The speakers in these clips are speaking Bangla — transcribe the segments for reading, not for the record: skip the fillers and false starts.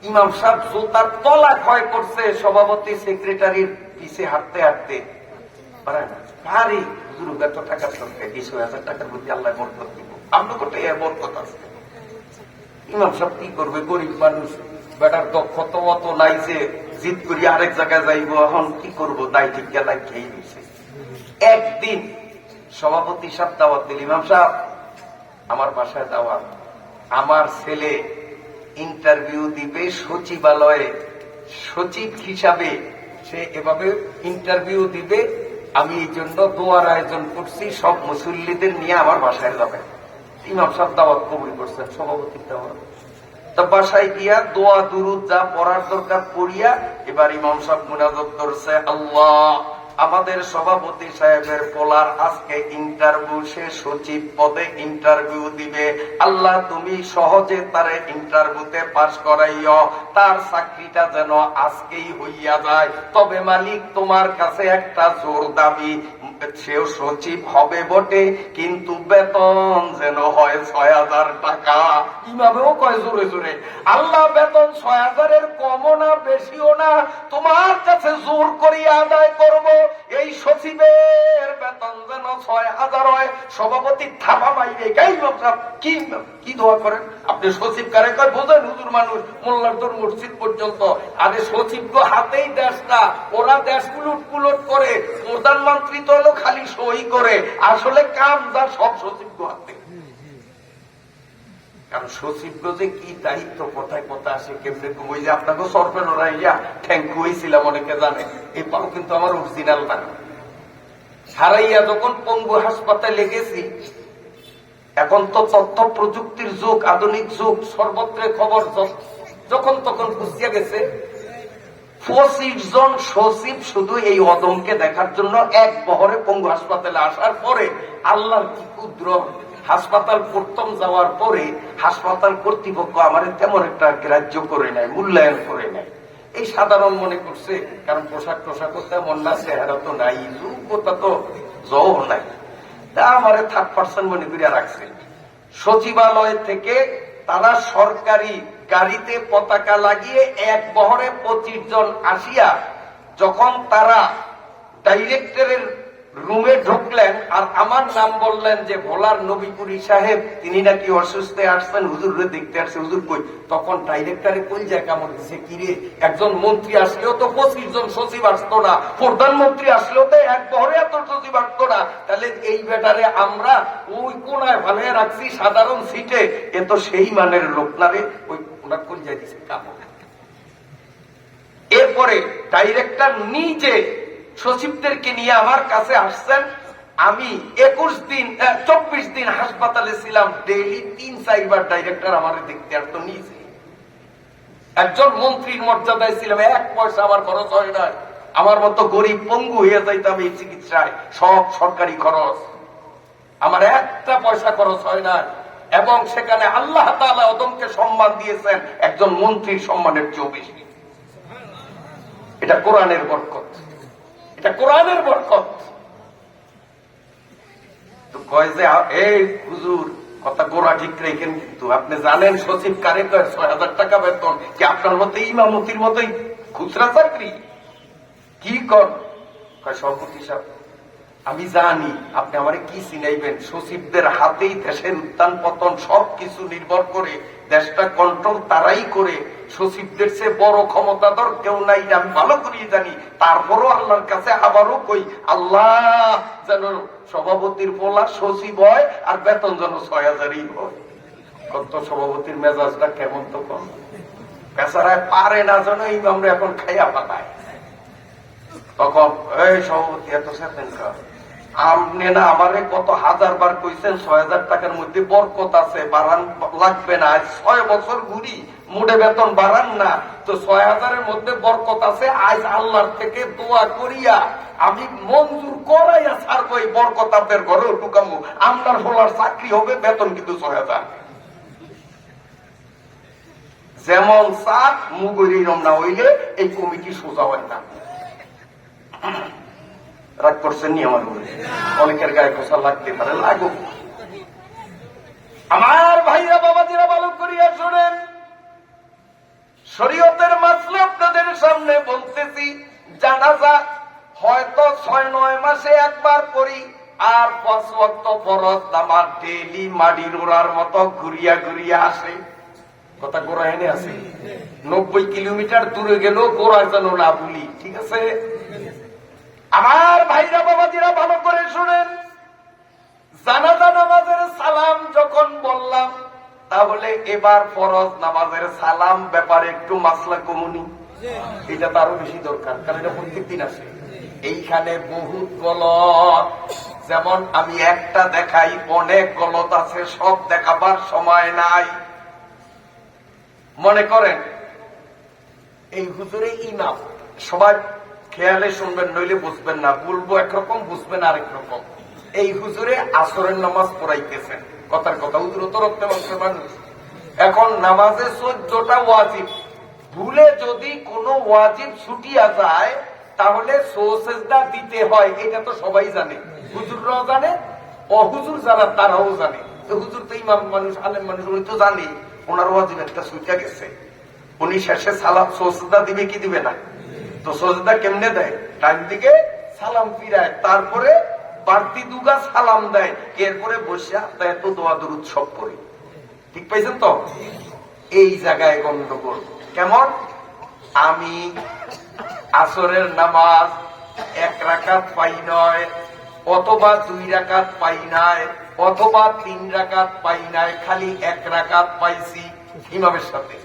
ইমাম সাহেব জুতার তলা ক্ষয় করছে সভাপতি সেক্রেটারির পিছে হাঁটতে হাঁটতে পারেন ভারী হুজুর এত টাকার সঙ্গে 20,000 টাকার মধ্যে আল্লাহ বরকত দিব আপনার কোথায় বরকত আছে। ইমাম সাহেব কি করবে, গরিব মানুষ, বেটার দক্ষতা অত নাই যে জিদ করি আরেক জায়গায় যাইব, এখন কি করবো, দায় ঠিক গেলাই খেয়ে দিয়েছে। একদিন সভাপতি সাহেব দাওয়াত দিল, ইমাম সাহেব আমার বাসায় দাওয়াত, আমার ছেলে ইন্টারভিউ দিবে সচিবালয়ে, সচিব হিসাবে সে এভাবে ইন্টারভিউ দিবে, আমি এই জন্য দোয়ার আয়োজন করছি, সব মুসল্লিদের নিয়ে আমার বাসায় যাবে। ইমাম সাহেব দাওয়াত কবুল করছেন, সভাপতির দাওয়াত। তা বাসায় গিয়া দোয়া দুরুদ যা পড়ার দরকার পড়িয়া এবার ইমাম সাহেব মুনাজাত করছে, আল্লাহ আমাদের সভাপতি সাহেবের পোলার আজকে ইন্টারভিউ, সে সচিব পদে ইন্টারভিউ দিবে, আল্লাহ তুমি সহজে তারে ইন্টারভিউতে পাস করাইও, তার চাকরিটা যেন আজকেই হইয়া যায়। তবে মালিক তোমার কাছে একটা জোর দাবি, সেও সচিব হবে বটে কিন্তু বেতন যেন হয় 6,000 টাকা। ইমামেও কয় জোরে জোরে, আল্লাহ বেতন 6,000-এর কমও না বেশিও না, তোমার কাছে জোর করিয়া আদায় করব, এই সচিবের বেতন যেন 6,000 হয়। সভাপতি থাপা পাইবে, কি দোয়া করেন আপনি? সচিব কারে কয় বোঝেন, হুজুর মানুষ, মোল্লার দর মসজিদ পর্যন্ত। আরে সচিব তো হাতেই দেশটা, ওরা দেশ উলট পুলট করে, প্রধানমন্ত্রী তো হলো খালি সই করে, আসলে কাম যা সব সচিব হাতে। কারণ সচিব যে কি দায়িত্ব, কোথায় কোথায় আসে কেমনে, ওই যে আপনাকে সরপেন ওরাইয়া থ্যাংক হয়েছিলাম, অনেকে জানে, এই পাও কিন্তু আমার অরিজিনাল না। হারাইয়া যখন পঙ্গু হাসপাতালে গেছি, এখন তো তথ্য প্রযুক্তির যুগ, আধুনিক যুগ, সর্বত্র খবর যখন তখন বুঝিয়া গেছে। 25 জন সচিব শুধু এই অদমকে দেখার জন্য এক বহরে পঙ্গু হাসপাতালে আসার পরে, আল্লাহর কি কুদরত, হাসপাতাল প্রথম যাওয়ার পরে হাসপাতাল কর্তৃপক্ষ আমার তেমন একটা গ্রাহ্য করে নেয়, মূল্যায়ন করে নেয়। এই সাধারণ মনে করছে, কারণ পোশাক টোশাকও তেমন না, চেহারা তো নাই, যোগ্যতা তো জও নাই, তা আমার 3% মনে করিয়া রাখছে। সচিবালয় থেকে তারা সরকারি গাড়িতে পতাকা লাগিয়ে এক বহরে 25 জন আসিয়া যখন তারা ডাইরেক্টরের রুমে ঢুকলেন আর আমার নাম বললেন যে ভোলার নবীপুরি সাহেব, তিনি নাকি অসুস্থ আসছেন, হুজুরে দেখতে আসছে, হুজুর কই, তখন ডাইরেক্টরে কই যায় কামড় দিছে, কিরে একজন মন্ত্রী আসলেও তো 25 জন সচিব আসতো না, প্রধানমন্ত্রী আসলেও তো এক বহরে এত সচিব আসতো না, তাহলে এই ব্যাটারে আমরা ওই কোনায় ভালো রাখছি সাধারণ সিটে, এ তো সেই মানের লোক না রে, ওই ওনার কই যায় দিছে কামড়। এরপরে ডাইরেক্টর নিজে সচিবদেরকে নিয়ে আমার কাছে আসছেন। আমি 24 দিন হাসপাতালে ছিলাম, ডেইলি 3-4 বার ডাইরেক্টর আমার দেখতে আসতো নিজে। একজন মন্ত্রীর মর্যাদায় ছিলাম, 1 পয়সা আমার খরচ হয় না, আমার মতো গরিব পঙ্গু হয়ে যাইতাম এই চিকিৎসায়, সব সরকারি খরচ, আমার 1টা পয়সা খরচ হয় না। এবং সেখানে আল্লাহ তাআলা ওদমকে সম্মান দিয়েছেন একজন মন্ত্রীর সম্মানের চেয়েও বেশি। এটা কোরআনের বরকত, এটা কোরআনের বরকত। তো কয় যে এই হুজুর কথা গোড়া ঠিক রেখেন, কিন্তু আপনি জানেন সচিব কারে কয় 6,000 টাকা বেতন, কি আপনার মতো ইমামতির মতোই খুচরা চাকরি? কি কর কয় সভাপতি সাহেব আমি জানি আপনি আমারে কি চিনাইবেন, সচিবদের হাতেই দেশের উত্থান পতন সবকিছু নির্ভর করে, দেশটা কন্ট্রোল তারাই করে, সচিবদের চেয়ে বড় ক্ষমতাধর কেউ নাই, আমি ভালো করিয়ে জানি। তারপরও আল্লাহর কাছে আবারও কই, আল্লাহ যেন সভাপতির পোলা সচিব হয় আর বেতন যেন 6,000-ই হয়। কত সভাপতির মেজাজটা কেমন, তখন বেচারায় পারে না যেন ইমামরা এখন খাইয়া পাতায়। তখন এই সভাপতি এত সেতেন আপনি না আমারে কত 1000 বার কইছেন 6,000 টাকার মধ্যে বরকত আছে, বাড়ান লাগবে না, 6 বছর ঘুরি মোটে বেতন বাড়ান না, তো 6,000-এর মধ্যে বরকত আছে, আজ আল্লাহর থেকে দোয়া করিয়া আমি মঞ্জুর করাইয়া ছাড়বো, এই বরকত আপনার ঘরে ঢুকামো, আপনার হলার চাকরি হবে, বেতন কিন্তু 6,000। যেমন চাক মুগরি রমনা হইলে এই কমিটি সোজা হয় না। রাগ করছেন নি আমার বলে? অনেকের গায়ে খোসা লাগতে পারে, লাগুক। আমার ভাইরা বাবাজিরা ভালো করিয়া শোনেন, শরীয়তের মাসলা আপনাদের সামনে বলতেছি। জানাজা হয়তো 6-9 মাসে একবার করি, আর 5 ওয়াক্ত ফরজ নামাজ ডেইলি মাটির ওড়ার মতো ঘুরিয়া ঘুরিয়া আসে। কথা গোড়া এনে আছে, 90 কিলোমিটার দূরে গেলেও গোড়ায় যেন না ভুলি। ঠিক আছে আমার ভাইরা বাবাজিরা, ভালো করে শুনেন। জানাজা নামাজের সালাম যখন বললাম, তাহলে এবার ফরজ নামাজের সালাম ব্যাপারে একটু মাসলা কমুনি। এটা তো আরো বেশি দরকার, কারণ এটা প্রত্যেক দিন আসে। এইখানে বহুত গলত, যেমন আমি একটা দেখাই, অনেক গলত আছে, সব দেখাবার সময় নাই। মনে করেন এই হুজুরে ইমাম, সবাই খেয়ালে শুনবেন, নইলে বুঝবেন না। বলবো একরকম, বুঝবেন আরেক রকম। এই হুজুরে আসরের নামাজ পড়াইতেছেন, কথার কথা, হুজুর তো রক্তে মাংসের মানুষ। এখন নামাজে 14টা ওয়াজিব, ভুলে যদি কোনো ওয়াজিব ছুটিয়া যায় তাহলে সেজদা দিতে হয়। এটা তো সবাই জানে, হুজুররাও জানে, অহুজুর যারা তারাও জানে। হুজুর তো ইমাম মানুষ, আলেম মানুষ, উনি তো জানে ওনার ওয়াজিব একটা ছুটিয়া গেছে। উনি শেষে সালাম সেজদা দিবে কি দিবে না? তো সেজদা কেমনে দেয়? ডান দিকে সালাম ফিরায়, তারপরে বাড়তি দুগা সালাম দেয়, এরপরে বসে এত দোয়া দরুদ সব পড়ে। ঠিক পাইছেন তো? এই জায়গায় গন্ডগোল। কেমন? আমি আসরের নামাজ 1 রাকাত পাই নয়, অথবা 2 রাকাত পাই নাই, অথবা 3 রাকাত পাই নাই, খালি 1 রাকাত পাইছি ইমামের সাথে।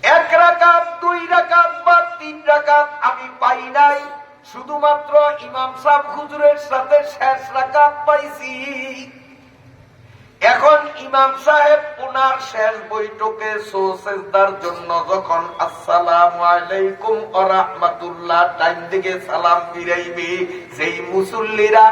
1 রাকাত, 2 রাকাত বা 3 রাকাত আমি পাই নাই, শুধুমাত্র ইমাম সাহেব হুজুরের সাথে শেষ রাকাত পাইছি। এখন ইমাম সাহেব ওনার শেষ বৈঠকে সেজদার জন্য যখন আসসালামু আলাইকুম ওয়া রাহমাতুল্লাহ ডান দিকে সালাম ফিরাইবে, যেই মুসল্লিরা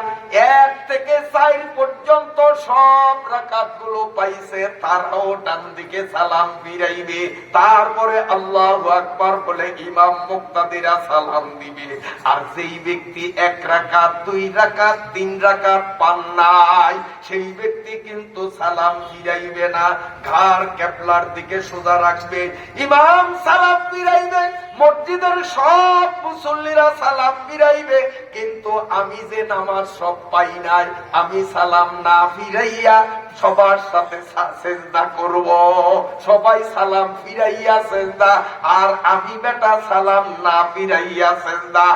1 থেকে 4 পর্যন্ত সব রাকাতগুলো পাইছে তারাও ডান দিকে সালাম ফিরাইবে, তারপরে আল্লাহু আকবার বলে ইমাম মুক্তাদিরা সালাম দিবে। আর যেই ব্যক্তি 1 রাকাত, 2 রাকাত, 3 রাকাত পান নাই, সেই ব্যক্তি কিন্তু সালাম ফিরাইবে না, ঘাড় কেবলার দিকে সোজা রাখবে। ইমাম সালাম ফিরাইবে, মসজিদের সব মুসল্লিরা সালাম ফিরাইবে, কিন্তু আমি যে নামাজ সব পাই নাই, আমি সালাম না ফিরাইয়া সবার সাথে সেজদা করব। সবাই সালাম ফিরাইয়া সেজদা, আর আমি বেটা সালাম না ফিরাইয়া সেজদা।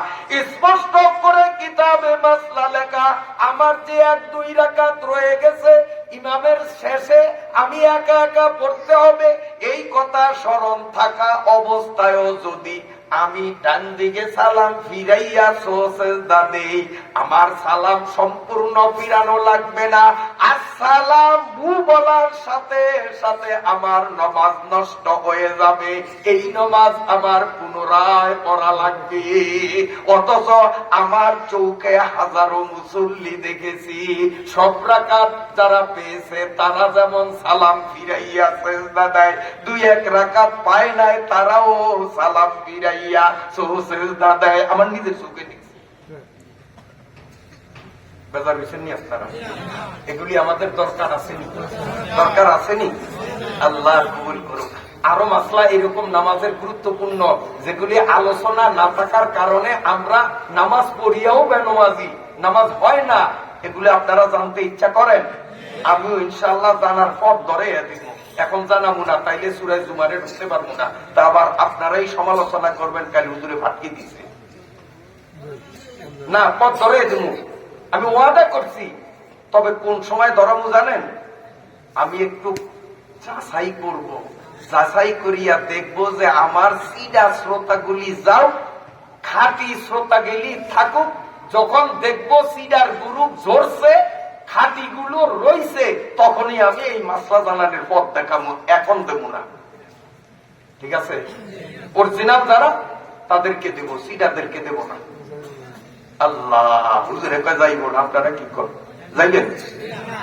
স্পষ্ট করে কিতাবে মাসলা লেখা, আমার যে 1-2 রাকাত রয়ে গেছে ইমামের শেষে আমি একা একা পড়তে হবে, এই কথা স্মরণ থাকা অবস্থায়ও যদি আমি ডান দিকে সালাম ফিরাইয়া সেজদা দেই, আমার সালাম সম্পূর্ণ ফিরানো লাগবে না। আসসালামু বলার সাথে সাথে আমার নামাজ নষ্ট হয়ে যাবে, এই নামাজ আমার পুনরায় পড়া লাগবে। অথচ আমার চৌকে হাজারো মুসল্লি দেখেছি, সব রাকাত যারা পেয়েছে তারা যেমন সালাম ফিরাইয়া সেজদা দেয়, 2-1 রাকাত পায় নাই তারাও সালাম ফিরাইয়া সেজদা দেয়। আমার নিজের চোখে দেখছি। বেজার হয়েছেন নি আপনারা? এগুলি আমাদের দরকার আসেনি? দরকার আসেনি? আল্লাহ কবুল করুন। আরো মাসলা এরকম নামাজের গুরুত্বপূর্ণ, যেগুলি আলোচনা না থাকার কারণে আমরা নামাজ পড়িয়াও বেনমাজি, নামাজ হয় না, এগুলি আপনারা জানতে ইচ্ছা করেন? আমিও ইনশাআল্লাহ জানার পথ ধরে দিব। এখন জানাবো না, তাইলে সূরা জুমারে ঢুকতে পারবো না, তা আবার আপনারাই সমালোচনা করবেন কালি হুজুরে ফাটকি দিছে। না, পথ ধরে দিব, আমি ওয়াদা করছি। তবে কোন সময় ধরামু জানেন? আমি একটু যাচাই করব, যাচাই করিয়া দেখবো যে আমার সিডা শ্রোতাগুলি যাও, খাঁটি শ্রোতা গেলি থাকুক। যখন দেখবো সিডার গ্রুপ ঝরছে, খাঁটি গুলো রয়েছে, তখনই আমি এই মাসলা জানানোর পথ দেখাবো, এখন দেবো না। ঠিক আছে? অরিজিনাল যারা তাদেরকে দেবো, সিডাদেরকে দেবো না। আল্লাহ হুজুরে কয় যাইব না, আপনারা কি করবেন? যাইবেন?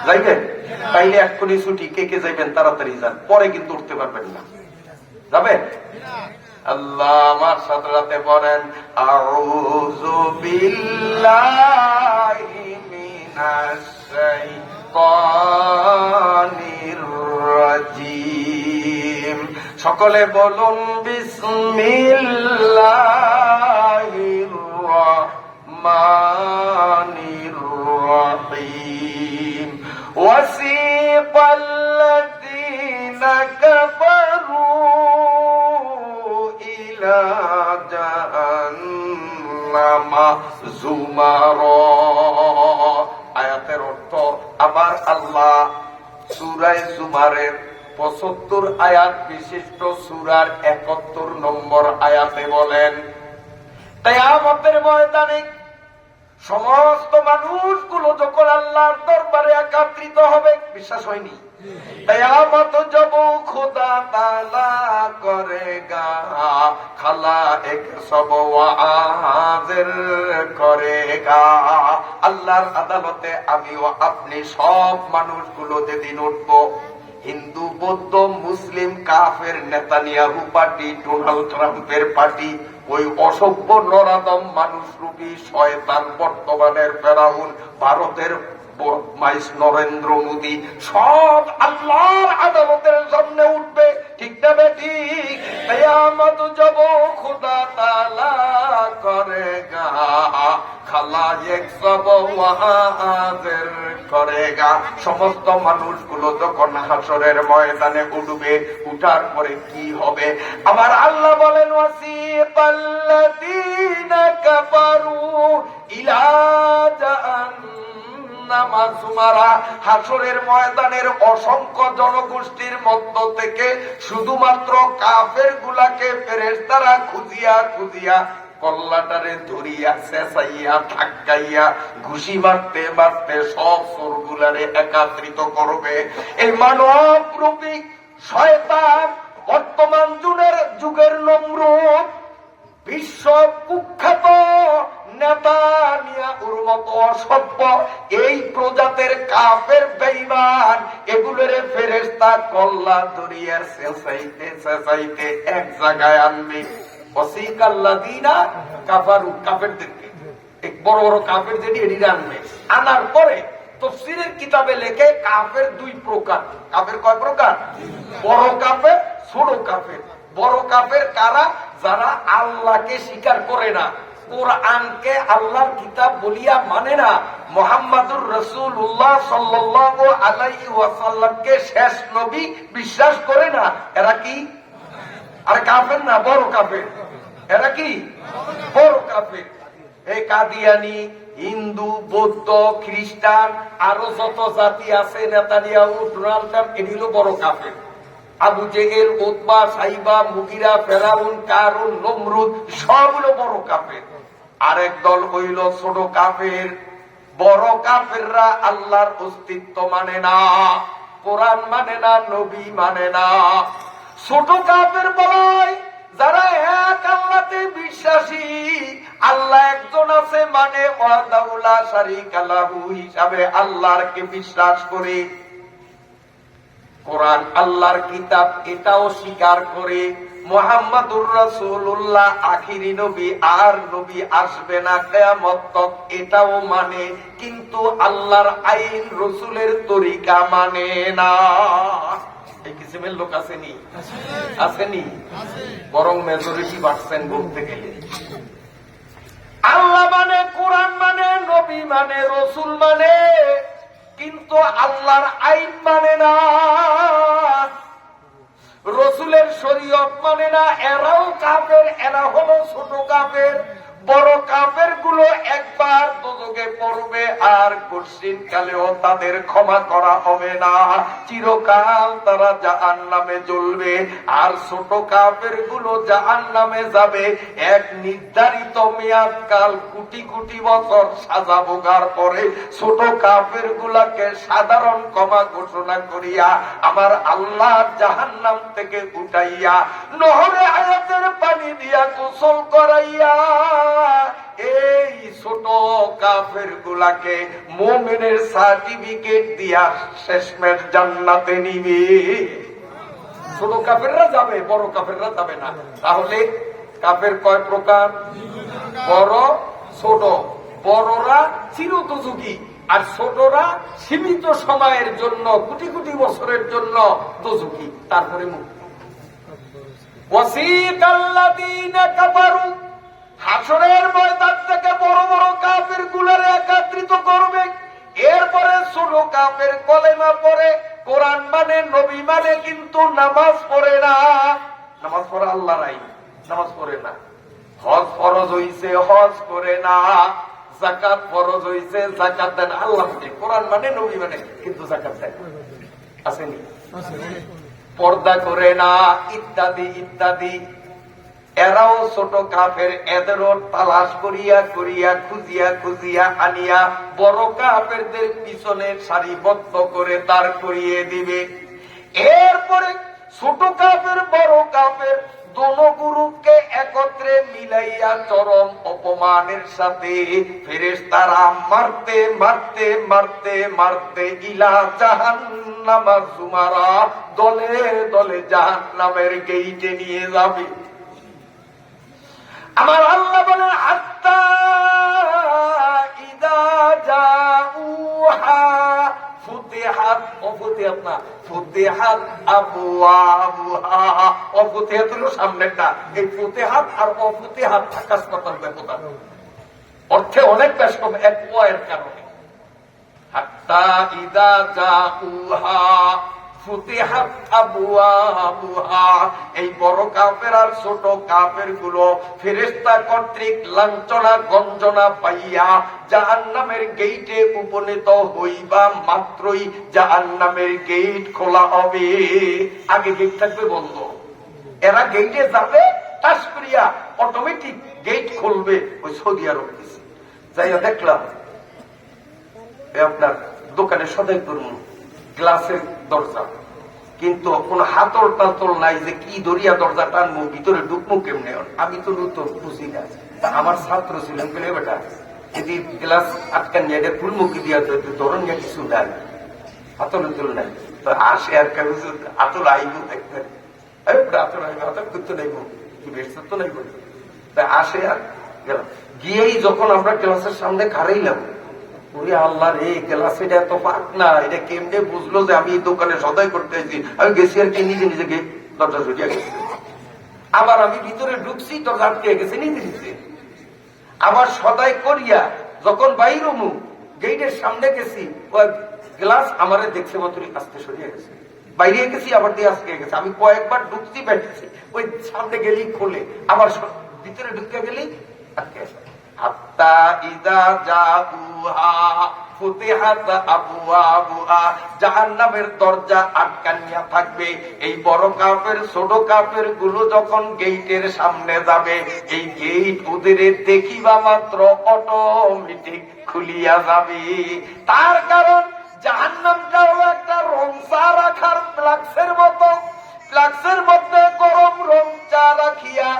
যাইবেন? তাইলে এক্ষুনি ছুটি। কে কে যাইবেন তাড়াতাড়ি যান, পরে কিন্তু উঠতে পারবেন না। যাবেন? আল্লাহ আমার সাথে রাতে পড়েন, আউযু বিল্লাহি মিনাশ শাইতানির রাজিম। সকলে বলুন বিসমিল্লাহির রাহমানির রাহিম। ওয়াসিকাল্লাযীনা কাফারু ইলা জাহান্নামা যুমারা। আয়াতের অর্থ, আমার আল্লাহ সূরা জুমারের ৭৫ আয়াত বিশিষ্ট সূরার ৭১ নম্বর আয়াতে বলেন, কিয়ামতের ময়দানে সমস্ত মানুষগুলো যখন আল্লাহর দরবারে একত্রিত হবে, বিশ্বাস হয়নি? কিয়ামত জব খোদা তাআলা করেগা, খালায়েক সব হাজির করেগা। আল্লাহর আদালতে আমি ও আপনি সব মানুষগুলো যেদিন উঠবো, হিন্দু, বৌদ্ধ, মুসলিম, কাফের, নেতানিয়াহু পার্টি, ডোনাল্ড ট্রাম্পের পার্টি, ওই অসভ্য নরাদম মানুষ রূপী শয়তান, বর্তমানের ফেরাউন, ভারতের বদমাইশ নরেন্দ্র মোদী, সব আল্লাহর আদালতের সামনে উঠবে, ঠিক না বেঠিক? কিয়ামত জব খোদা তাআলা করেগা, খালায়েক সব হাজির করেগা। সমস্ত মানুষগুলো যখন হাসরের ময়দানে উঠবে, উঠার পরে কি হবে? আমার আল্লাহ বলেন, ওয়াসিকাল্লাযীনা কাফারু ইলা জাহান্নামা যুমারা। হাসরের ময়দানের অসংখ্য জনগোষ্ঠীর মধ্য থেকে শুধুমাত্র কাফের গুলাকে ফেরেশতারা খুঁজিয়া খুঁজিয়া কল্লাটারে ধরিয়া চেঁচাইয়া ধাক্কাইয়া ঘুষি মারতে মারতে সব চোরগুলারে একত্রিত করবে। এই মানব রূপী শয়তান, বর্তমান যুগের নমরুদ, বিশ্ব কুখ্যাত নেতানিয়াহুর মতো অসভ্য এই প্রজাতের কাফের বেঈমান, এগুলোরে ফেরেশতা কল্লা ধরিয়া চেঁচাইতে চেঁচাইতে এক জায়গায় আনবে। ওয়াসিকাল্লাযীনা কাফারু, কাফেরদেরকে, এক বড় বড় কাফের যেটি এটি আনবে। আনার পরে তাফসীরের কিতাবে লেখে কাফের দুই প্রকার। কাফের কয় প্রকার? বড় কাফের, ছোট কাফের। বড় কাফের কারা? যারা আল্লাহকে স্বীকার করে না, কোরআনকে আল্লাহর কিতাব বলিয়া মানে না, মুহাম্মাদুর রাসূলুল্লাহ সাল্লাল্লাহু আলাইহি ওয়াসাল্লামকে শেষ নবী বিশ্বাস করে না, এরা কি? আর কাফের না, বড় কাফের। এরা কি? বড় কাফের। এই কাদিয়ানি, হিন্দু, বৌদ্ধ, খ্রিস্টান, আরো যত জাতি আছে, নেতানিয়াহু, ডোনাল্ড ট্রাম্প, এগুলো বড় কাফের। আবু জেহেল, উতবা, সাইবা, মুগিরা, ফেরাউন, কারুন, নমরুদ, সবগুলো বড় কাফের। আরেক দল হইল ছোট কাফের। বড় কাফেররা আল্লাহর অস্তিত্ব মানে না, কোরআন মানে না, নবী মানে না। ছোট কাফের বলাই যারা এক আল্লাহতে বিশ্বাসী, আল্লাহ একজন আছে মানে ওয়াহদাহু লা শারীকা লাহু হিসাবে আল্লাহকে বিশ্বাস করে, কোরআন আল্লাহর কিতাব এটাও স্বীকার করে, মুহাম্মাদুর রাসূলুল্লাহ আখিরি নবী, আর নবী আসবে না কিয়ামত তক, এটাও মানে, কিন্তু আল্লাহর আইন, রাসূলের তরিকা মানে না। এই কিসিমের লোক আসেনি? আসেনি? বরং মেজরিটি পার্সেন্ট বলতে গেলে। আল্লাহ মানে, কোরআন মানে, নবী মানে, রাসূল মানে, কিন্তু আল্লাহর আইন মানে না, রাসূলের শরীয়ত মানে না। এরাও কাফের, এরা হলো ছোট কাফের। বড় কাফের গুলো একবার দোজখে পড়বে, আর কঠিন কালেও তাদের ক্ষমা করা হবে না, চিরকাল তারা জাহান্নামে জ্বলবে। আর ছোট কাফের গুলো জাহান্নামে যাবে এক নির্ধারিত মেয়াদ কাল, কোটি কোটি বছর সাজা ভোগার পরে ছোট কাফের গুলাকে সাধারণ ক্ষমা ঘোষণা করিয়া আমার আল্লাহ জাহান্নাম থেকে উঠাইয়া নহরে হায়াতের পানি দিয়া গোসল করাইয়া এই ছোট কাফের গুলাকে মুমিনের সার্টিফিকেট দিয়া শেষমেশ জান্নাতে নিবে। ছোট কাফেররা যাবে, বড় কাফেররা যাবে না। তাহলে কাফের কয় প্রকার? বড়, ছোট। বড়রা চিরদোজখী, আর ছোটরা সীমিত সময়ের জন্য, কোটি কোটি বছরের জন্য দোজখী, তারপরে মুক্ত। ওয়াসিকাল্লাযীনা কাফারু, হাসরের ময়দান থেকে বড় বড় কাফের গুলারে একত্রিত করবে। এরপরে ছোট কাফের কলেমা পড়ে, কোরআন মানে, নবী মানে, কিন্তু নামাজ পড়ে না। নামাজ পড়ে আল্লাহর আইন, নামাজ পড়ে না। হজ ফরজ হইছে, হজ করে না। যাকাত ফরজ হইছে, যাকাত দেন আল্লাহ মানে, কোরআন মানে, নবী মানে, কিন্তু যাকাত দেন আসেনি। পর্দা করে না, ইত্যাদি ইত্যাদি। এরাও ছোট কাফের, এদেরও তালাশ করিয়া করিয়া, খুঁজিয়া খুঁজিয়া আনিয়া বড় কাফেরদের পিছনে সারিবদ্ধ করে দাঁড় করিয়ে দিবে। এরপরে ছোট কাফের বড় কাফের দোনো গ্রুপকে একত্রে মিলাইয়া চরম অপমানের সাথে ফেরেশতারা মারতে মারতে মারতে মারতে ইলা জাহান্নামা যুমারা, দলে দলে জাহান্নামের গেইটে নিয়ে যাবে। আমার আল্লাহ বলেন, হাত্তা ইযা জাউহা ফুতিহাত, অফুতিহাত না, ফুতিহাত আবওয়াবুহা। অফুতিহাত হলো সামনেরটা, এই ফুতিহাত আর অফুতিহাত আকাশ পাতাল ব্যবধান, অর্থে অনেক বেশ কম, এক ওয়ের কারণে। হাত্তা ইযা জাউহা ফুতিহাত আবওয়াবুহা, এই বড় কাফের আর ছোট কাফের গুলো ফেরেশতা কর্তৃক লাঞ্ছনা গঞ্জনা পাইয়া জাহান্নামের গেইটে উপনীত হইবা মাত্রই জাহান্নামের গেইট খোলা হবে। আগে গেইট থাকবে বন্ধ, এরা গেইটে যাবে, টাস করিয়া অটোমেটিক গেইট খুলবে। ওই সৌদি আরব দিছে, যাইয়া দেখলাম আপনার দোকানে সদাই করুন গ্লাসের দরজা, কিন্তু কোন হাতল টাতল নাই যে কি দরিয়া দরজা টানবো, ভিতরে ঢুকবো কেমনে। আমি তো নতুন বুঝি না, আমার ছাত্র ছিলেন, বলে বেটা যদি গ্লাস আটকান নিয়ে ফুলমুখী দিয়া ধরন নিয়ে কিছু নাই, হাতল উতল নাই, তো আসে আর হাতল আইব দেখতে, হাতল আইব, হাতল করতে নাইব, কি বেশ তো নাইব। তাই আসে আর গেলাম, গিয়েই যখন আমরা ক্লাসের সামনে খারাইলাম, আল্লাহ রে, গ্লাস এটা এত পাক না, এটা কেমনে বুঝলো যে আমি দোকানে সদাই করতে আছি। আমি গেছি আর কি নিজে নিজে দরজা সরিয়া গেছে, আবার আমি ভিতরে ঢুকছি, দরজা আটকে গেছে নিজে নিজে। আবার সদাই করিয়া যখন বাইর মুখ গেটের সামনে গেছি, ওই গ্লাস আমারে দেখছে মতই আস্তে সরিয়ে গেছে, বাইরে গেছি আবার দিয়ে আজকে গেছে। আমি কয়েকবার ঢুকছি বেঁচেছি, ওই সামনে গেলেই খোলে, আবার ভিতরে ঢুকে গেলেই আটকে গেছে। হাত্তা ইযা জাউহা ফুতিহাত আবওয়াবুহা, জাহান্নামের দরজা আটকানিয়া থাকবে। এই বড় কাফের ছোট কাফের গুলো যখন গেইটের সামনে যাবে, এই গেইট ওদের দেখিবা মাত্র অটোমেটিক খুলিয়া যাবে। তার কারণ জাহান্নামটা হলো একটা রং চা রাখার ফ্লাক্সের মতো, ফ্লাক্সের মধ্যে গরম রং চা রাখিয়া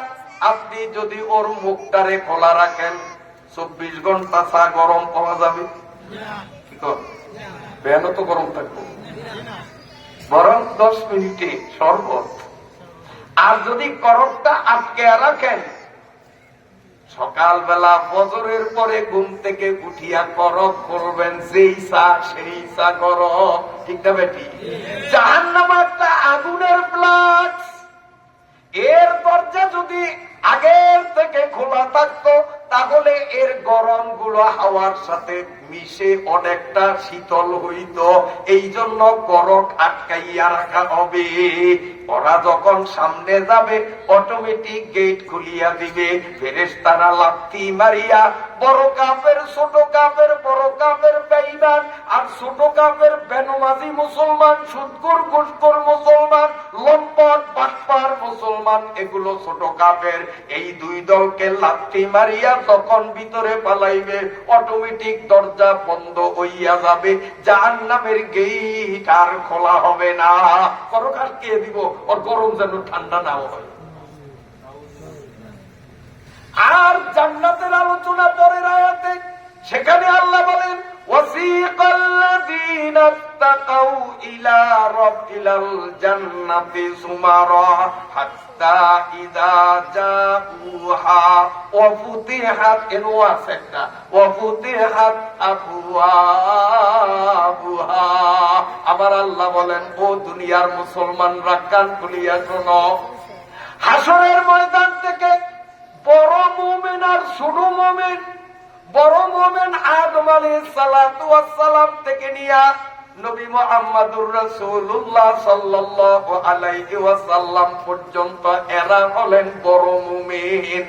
আপনি যদি ওর মুখটারে খোলা রাখেন, 24 ঘন্টা চা গরম পাওয়া যাবে? কি বেন তো গরম থাকবো, বরং 10 মিনিটে শরবত। আর যদি করকটা আটকে রাখেন, সকালবেলা ফজরের পরে ঘুম থেকে উঠিয়া করক করবেন, যেই চা সেই চা গরম। ঠিক না বেটি? জাহান্নাম একটা আগুনের ফ্লাক্স, এর দরজা যদি আগের থেকে খোলা থাকতো তাহলে এর গরম গুলো হাওয়ার সাথে মিশে অনেকটা শীতল হইত। এই জন্য করক আটকাইয়া রাখা হবে। ওরা যখন সামনে যাবে অটোমেটিক গেট খুলিয়া দিবে। ফেরেশতারা লাথি মারিয়া বড় কাফের ছোট কাফের, বড় কাফের বেঈমান আর ছোট কাফের বেনমাজি মুসলমান, সুদখোর ঘুষখোর মুসলমান, লম্পট বাটপার মুসলমান, এগুলো ছোট কাফের, এই দুই দলকে লাথি মারিয়া তখন ভিতরে পালাইবে। অটোমেটিক দরজা বন্ধ হইয়া যাবে, জাহান্নামের গেট আর খোলা হবে না। করক আটকে দিব, ওর গরম যেন ঠান্ডা না হয়। আর জান্নাতের আলোচনা পরের আয়াতে, সেখানে আল্লাহ বলেন ওয়াসিকাল্লাযীনা তাকাউ ইলা রাব্বিল জান্নাতি সুমারা হাত্তা ইযা জাউহা ওয়া ফুতিহাত, এনো আছে একটা, ওয়া ফুতিহাত আবওয়াবুহা। আমার আল্লাহ বলেন, ও দুনিয়ার মুসলমানরা কান খুলিয়া শোনো, হাসরের ময়দান থেকে বড় মুমিন আর ছোট মুমিন, বড় মুমিন আদম আলাইহিস সালাতু ওয়াস সালাম থেকে নিয়া নবী মুহাম্মদুর রাসূলুল্লাহ সাল্লাল্লাহু আলাইহি ওয়াসাল্লাম পর্যন্ত এরা হলেন বড় মুমিন।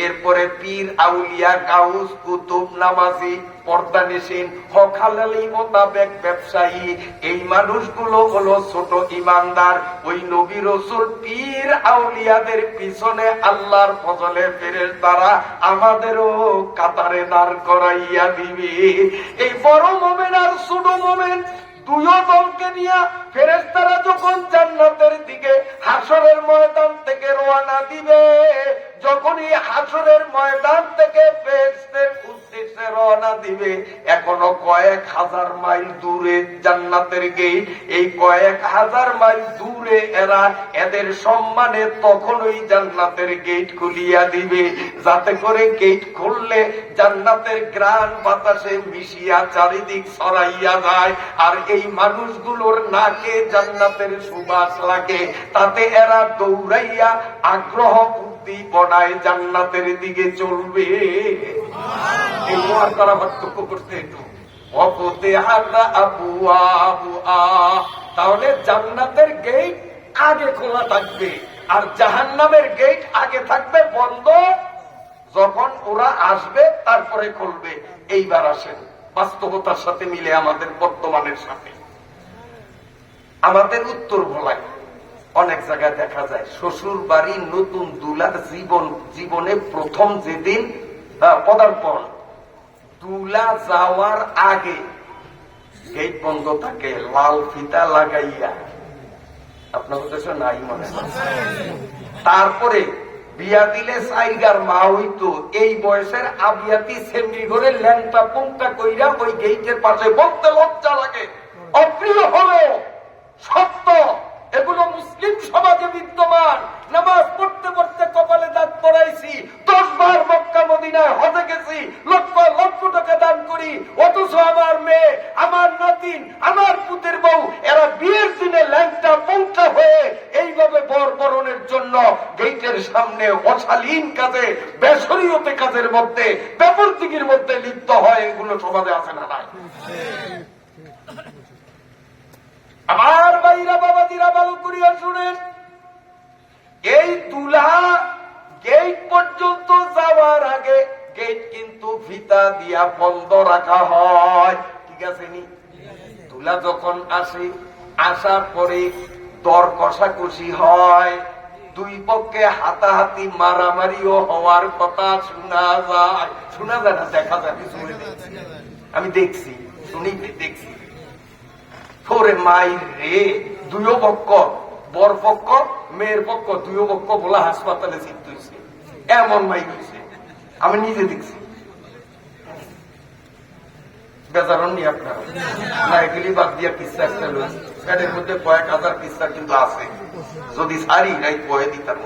এরপরে পীর, আউলিয়া, গাউস, কুতুব, নামাজি, পর্দানিসীন, হক হালালি মোতাবেক ব্যবসায়ী, এই মানুষগুলো হলো ছোট ইমানদার। ওই নবী রাসূল, পীর, আউলিয়াদের পিছনে আল্লাহর ফজলে ফেরেশতারা আমাদেরও কাতারে দাঁড় করাইয়া দিবে। এই বড় মুমিন আর ছোট মুমিন দুইও দলকে নিয়ে ফেরেশতারা যখন জান্নাতের দিকে হাসরের ময়দান থেকে রওনা দিবে, যখনই হাসরের ময়দান থেকে ফেরেশতাদের উদ্দেশ্যে রওনা দিবে, এখনো কয়েক হাজার মাইল দূরে জান্নাতের গেট। এই কয়েক হাজার মাইল দূরে এরা এদের সম্মানে তখনই জান্নাতের গেট খুলিয়া দিবে, যাতে করে গেট খুললে জান্নাতের গ্রাণ বাতাসে মিশিয়া চারিদিক ছড়াইয়া যায়। আর এই মানুষগুলোর নাকে জান্নাতের সুবাস লাগে, তাতে এরা দৌড়াইয়া আগ্রহ উদ্দীপনায় জান্নাতের দিকে চলবে। এই মহান তারা পার্থক্য করতে একটু তাহলে জান্নাতের গেট আগে খোলা থাকবে আর জাহান্নামের গেট আগে থাকবে বন্ধ। যখন ওরা আসবে তারপরে খুলবে। এইবার আসেন বাস্তবতার সাথে মিলে আমাদের বর্তমানের সাথে। আমাদের উত্তর ভোলায় অনেক জায়গায় দেখা যায় শ্বশুর বাড়ির নতুন দুলার জীবনে প্রথম যেদিন পদার্পণ, দুলা যাওয়ার আগে গেট বন্ধ থাকে, লাল ফিতা লাগাইয়া। আপনার কাছে নাই মনে হয়? তারপরে বিয়া দিলে সাইগার মা হইতো, এই বয়সের আবিয়াতি সেমনি করে ল্যাংটা পুংটা কইরা ওই গেটের পাশে বলতে লজ্জা লাগে। অপ্রিয় হলো সত্য, এগুলো মুসলিম সমাজে বিদ্যমান। নামাজ পড়তে পড়তে কপালে দাঁত পড়াইছি, 10 বার মক্কা মদিনায় হজে গেছি, লক্ষ লক্ষ টাকা দান করি, অথচ আমার মেয়ে, আমার নাতিন, আমার পুতের বউ এরা বিয়ের দিনে ল্যাংটা পুংটা হয়ে এইভাবে বরবরণের জন্য গেটের সামনে অশালীন কাজে, বেশরীয়তে কাজের মধ্যে, বেপরদিগির মধ্যে লিপ্ত হয়। এগুলো সমাজে আছে না নাই? আমার ভাইরা বাবাজিরা ভালো করিয়া শুনেন, এই দুলা গেট পর্যন্ত যাওয়ার আগে গেট কিন্তু ফিতা দিয়া বন্ধ রাখা হয়। ঠিক আছে নি? দুলা যখন আসে, আসার পরে দর কষাকষি হয়, দুই পক্ষে হাতাহাতি মারামারিও হওয়ার কথা শোনা যায়। শোনা যায় না, দেখা যায়। আমি দেখছি, শুনি দেখছি। তোরে মায়ের রে, দুইও পক্ষ, বর পক্ষ, মেয়ের পক্ষ, দুইও পক্ষ বলা হাসপাতালে চিত্ত হয়েছে, এমন মাই হয়েছে। আমি নিজে দেখছি। বেজারণ নি আপনারা না? এগুলি বাদ দিয়া কিস্সা একটা রয়েছে, প্যাডের মধ্যে কয়েক হাজার কিস্সা কিন্তু আছে। যদি সারি নাই কয়ে দিতাম,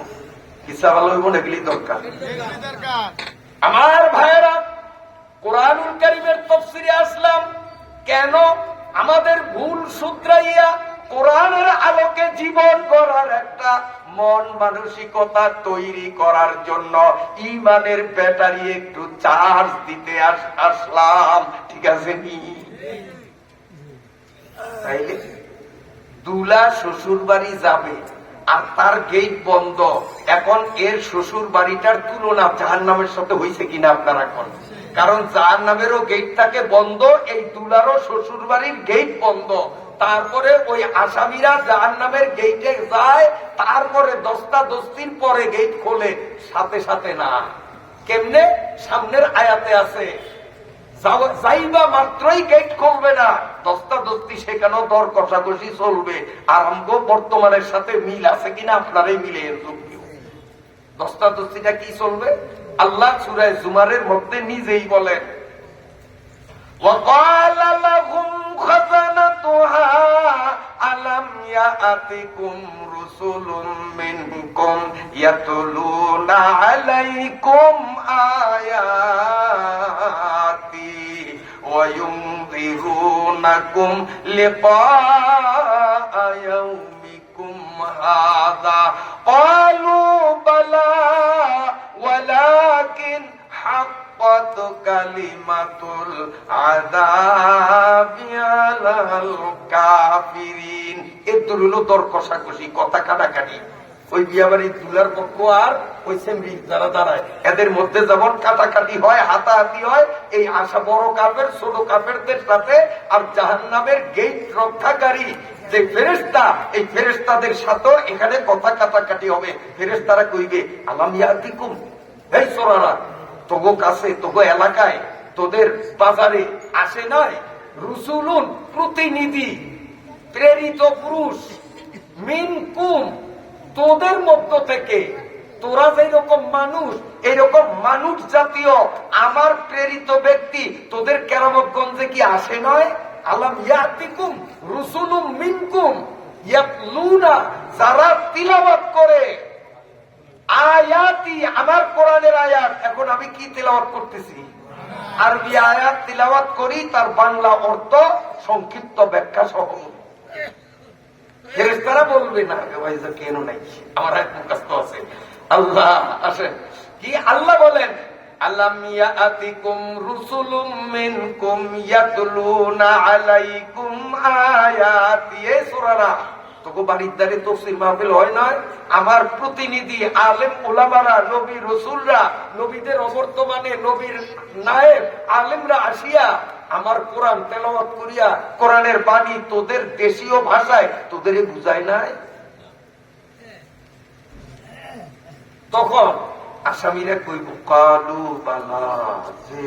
কিস্সা ভালো হইব না, এগুলি দরকার। আমার ভাইয়েরা, কোরআনুল কারীমের তাফসীরে আসলাম কেন? আমাদের ভুল শুধরাইয়া কোরআনের আলোকে জীবন গড়ার একটা মন মানসিকতা তৈরি করার জন্য, ইমানের ব্যাটারি একটু চার্জ দিতে আসলাম। ঠিক আছে নি? তাইলে দুলা শ্বশুর বাড়ি যাবে আর তার গেট বন্ধ। এখন এর শ্বশুর বাড়িটার তুলনা জাহান্নামের সাথে হয়েছে কিনা আপনারা এখন? কারণ জাহান্নামেরও গেট থাকে বন্ধ, এই দুলারও শ্বশুর বাড়ির গেট বন্ধ। তারপরে ওই আসামিরা জাহান্নামের গেটে যায়, তারপরে দস্তাদস্তির পরে গেট খোলে, সাথে সাথে না। কেমনে? সামনের আয়াতে আছে, যাইবা মাত্রই গেট খুলবে না, দস্তাদস্তি সেখানেও দর কষাকষি চলবে। আর আমগো বর্তমানের সাথে মিল আছে কিনা আপনারাই মিলে দস্তাদস্তিটা কি চলবে? আল্লাহ সূরা জুমারের মধ্যে নিজেই বলেন, وَقَالَ لَهُمْ خَزَنَتُهَا أَلَمْ يَأْتِكُمْ رُسُلٌ مِّنكُمْ يَتْلُونَ عَلَيْكُمْ آيَاتِي وَيُنذِرُونَكُمْ لِقَاءَ يَوْمِكُمْ هذا قالوا بلى ولكن حقت كلمة العذاب على الكافرين। এর দলিল দর কষাকষি, কথা কাটাকাটি। ওই বিয়াবাড়ির দুলার পক্ষ আর ওই সেমরি যারা দাঁড়ায় এদের মধ্যে যেমন কাটাকাটি হয়, হাতাহাতি হয়, এই আশা বড় কাফের ছোট কাফেরদের সাথে আর জাহান্নামের গেট রক্ষাকারী যে ফেরেশতা, এই ফেরেশতাদের সাথে এখানে কথা কাটাকাটি হবে। ফেরেশতারা কইবে আলাম ইয়াতিকুম, এই সোরারা তোগো কাছে, তোগো এলাকায়, তোদের বাজারে আসে নাই রুসুলুন প্রতিনিধি, প্রেরিত পুরুষ, মিনকুম তোদের মধ্য থেকে, তোরা যেরকম মানুষ, এইরকম মানুষ জাতীয় আমার প্রেরিত ব্যক্তি তোদের কেরামতগঞ্জে কি আসে নয়? আলাম ইয়াতিকুম রুসুলুম মিনকুম ইয়াতলুনা, যারা তিলাওয়াত করে আয়াতি, আমার কোরআনের আয়াত। এখন আমি কি তিলাওয়াত করতেছি? আরবি আয়াত তিলাওয়াত করি, তার বাংলা অর্থ সংক্ষিপ্ত ব্যাখ্যা সহ। ফেরেশতারা বলবে না কেন নাই, আমার আয়াত মুখস্থ আছে। আল্লাহ আসেন কি আল্লাহ বলেন আলাম ইয়াতিকুম রুসুলুম মিনকুম ইয়াতলুনা আলাইকুম আয়াতি। এই সূরারা তোকে বাড়ির দ্বারে তাফসীর মাহফিল হয় না? আমার প্রতিনিধি আলেম ওলামারা, নবী রসুলরা, নবীদের অবর্তমানে নবীর নায়েব আলেমরা আসিয়া আমার কোরআন তেলাওয়াত করিয়া কোরআনের বাণী তোদের দেশীয় ভাষায় তোদের বুঝায় নাই? তখন আসামিরা কইব কালু বালা, যে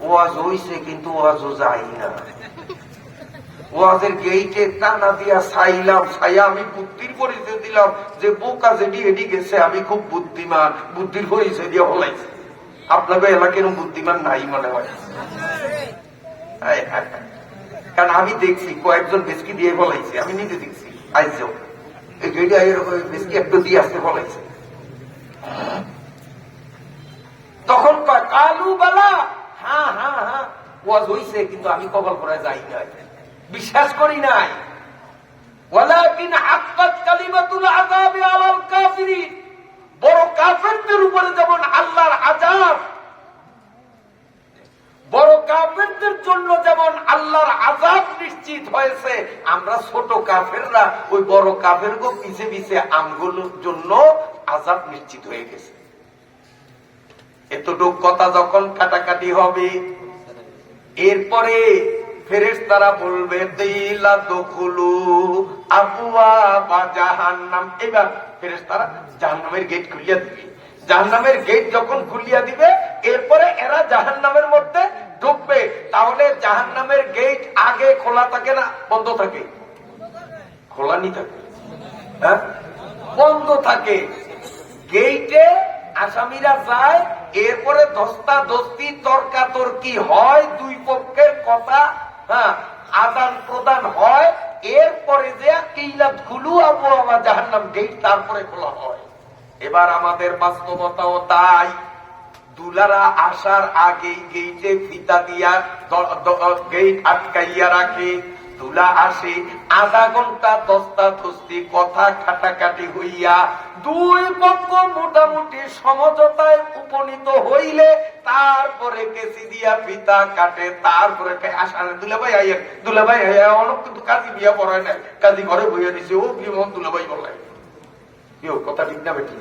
ওয়াজ হইছে কিন্তু ওয়াজও যাই না। ওয়াজের গেইটে টানা দিয়া চাইলাম, ছাইয়া আমি বুদ্ধির পরিচয় দিলাম যে বোকা যেটি এটি গেছে, আমি খুব বুদ্ধিমান, বুদ্ধির পরিচয় দিয়ে হলাইছে। আপনাকে এলাকার বুদ্ধিমান নাই মনে হয়, কারণ আমি দেখছি কয়েকজন বেশকি দিয়ে বলাইছে, আমি নিজে দেখছি। আইসো এই গেইটে বেশকি একটু দিয়ে আসতে বলাইছে। তখন কয় কালু বালা, হ্যাঁ হ্যাঁ হ্যাঁ ওয়াজ হইছে কিন্তু আমি কবল করে যাই নাই, বিশ্বাস করি নাই। ওয়ালাকিন হাক্কাত কালিমাতুল আযাবি আলাল কাফিরিন, বড় কাফেরদের উপরে যেমন আল্লাহর আযাব, বড় কাফেরদের জন্য যেমন আল্লাহর আযাব নিশ্চিত হয়েছে, আমরা ছোট কাফেররা ওই বড় কাফেরগো পিছে পিছে আমগুলোর জন্য আযাব নিশ্চিত হয়ে গেছে। এতটুক কথা যখন কাটাকাটি হবে, এরপরে ফেরেশতারা বলবে দিলা দখুলু আবওয়াবা জাহান্নাম। এবার ফেরেশতারা জাহান্নামের গেট খুলিয়া দিবে। জাহান্নামের গেট যখন খুলিয়া দিবে, এরপরে এরা জাহান্নামের মধ্যে ঢুকবে। তাহলে জাহান্নামের গেট আগে খোলা থাকে না বন্ধ থাকে? খোলা নি থাকে, হ্যাঁ বন্ধ থাকে। গেইটে আসামিরা যায়, এরপরে ধস্তা ধস্তি তর্কাতর্কি হয়, দুই পক্ষের কথা আদান প্রদান হয়, এরপরে যে কিলাত খুলু আবু আবা জাহান্নাম গেট তারপরে খোলা হয়। এবার আমাদের বাস্তবতাও তাই। দুলারা আসার আগে গেইটে ফিতা দিয়া গেইট আটকাইয়া রাখে। দুলা আসে, আধা ঘন্টা দস্তা ধস্তি কথা কাটাকাটি হইয়া দুই পক্ষ মোটামুটি সমঝোতায় উপনীত হইলে তারপরে কেসি দিয়া ফিতা কাটে। তারপরে আসানে দুলাভাই আইয়েন, দুলাভাই আইয়া অনেক কিন্তু কাজী বিয়া পড়ায় নাই, কাজী ঘরে বইয়া দিছে, ও বিমন দুলাভাই বলাই কথা ঠিক না বেটি?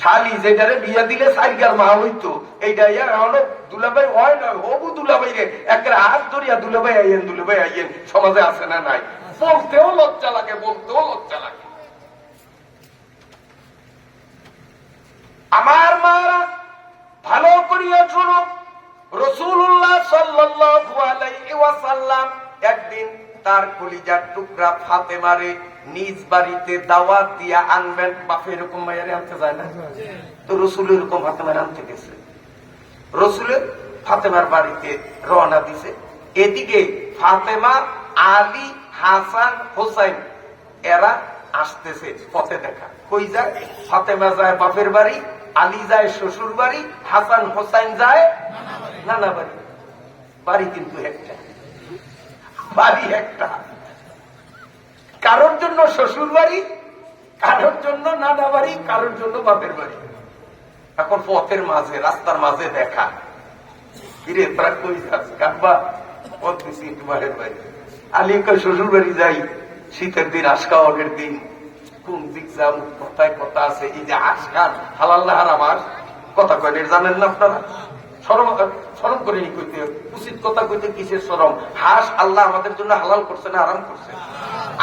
শালি যেটারে বিয়া দিলে সাইগার মা হইতো, এইটা অনেক দুলাভাই হয় না, হবু দুলাভাই রে একটা হাত ধরিয়া দুলাভাই আইয়েন, দুলাভাই আইয়েন সমাজে আছে না নাই? বলতেও লজ্জা লাগে, বলতেও লজ্জা লাগে। আমার মারা ভালো করিয়া শোনো, রাসূলুল্লাহ সাল্লাল্লাহু আলাইহি ওয়াসাল্লাম একদিন তার কলিজার টুকরা ফাতেমারে নিজ বাড়িতে দাওয়াত দিয়া আনবেন। বাপে এরকম মায়ের আনতে যায় না তো, রসুল এরকম ফাতেমার আনতে গেছে। রসুলের ফাতেমার বাড়িতে রওনা দিছে। এদিকে ফাতেমা, আলী, হাসান, হোসাইন এরা আসতেছে পথে দেখা। কই যায়? ফাতেমা যায় বাপের বাড়ি, আলী যায় শ্বশুর বাড়ি, হাসান হোসাইন যায় নানা বাড়ি। বাড়ি কিন্তু একটা, বাড়ি একটা। কারোর জন্য শ্বশুর বাড়ি, কারোর জন্য নানা বাড়ি, কারোর জন্য বাপের বাড়ি। এখন পথের মাঝে, রাস্তার মাঝে দেখা, কিরে তোরা কই যাস? কাকবা পথ দিছি একটু বাপের বাড়ি। আলী কয় শ্বশুর বাড়ি যাই, শীতের দিন আশকাওয়ানের দিন। কোন দিক যাম? কথায় কথা আছে, এই যে আশকান হালাল না হারাম, আস কথা কয় জানেন না আপনারা? শরম করে কইতে, উচিত কথা কইতে কিসের শরম? হাঁস আল্লাহ আমাদের জন্য হালাল করছে না হারাম করছে?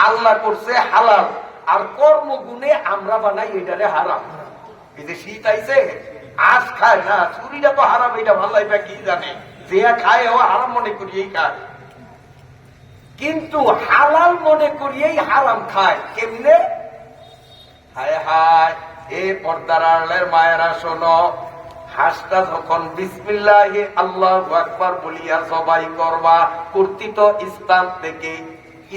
আল্লাহ করছে হালাল, আর কর্মগুণে আমরা বানাই এটারে হারাম। এই যে শীত আইছে, আঁশ খায় না, চুরিটা তো হারাম, এটা ভালো কি জানে? যে খায় ও হারাম মনে করিয়েই খায়, কিন্তু হালাল মনে করিয়েই হারাম খায়। কেমনে? হায় হায়, এ পর্দার আড়ালের মায়েরা শোনো, হাঁসটা যখন বিসমিল্লাহি আল্লাহু আকবার বলিয়া জবাই করবা, কর্তৃত স্থান থেকে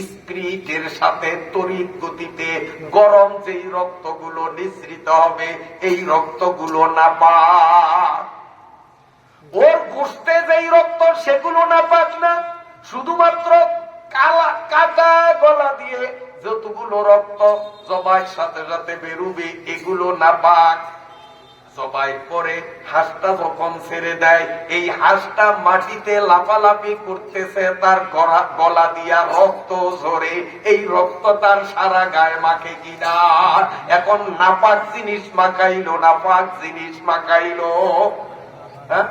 স্পিরিটের সাথে তড়িৎ গতিতে গরম যেই রক্তগুলো নিঃসৃত হবে, এই রক্তগুলো নাপাক। ওর গোশতে যেই রক্ত, সেগুলো নাপাক না, শুধুমাত্র কালা কাটা গলা দিয়ে যতগুলো রক্ত জবাইয়ের সাথে সাথে বেরুবে, এগুলো নাপাক। জবাই করে হাঁসটা যখন ছেড়ে দেয়, এই হাঁসটা মাটিতে লাফালাফি করতেছে, তার গলা দিয়া রক্ত ঝরে, এই রক্ত তার সারা গায়ে মাখে কিনা? এখন নাপাক জিনিস মাখাইলো, নাপাক জিনিস মাখাইলো। হ্যাঁ,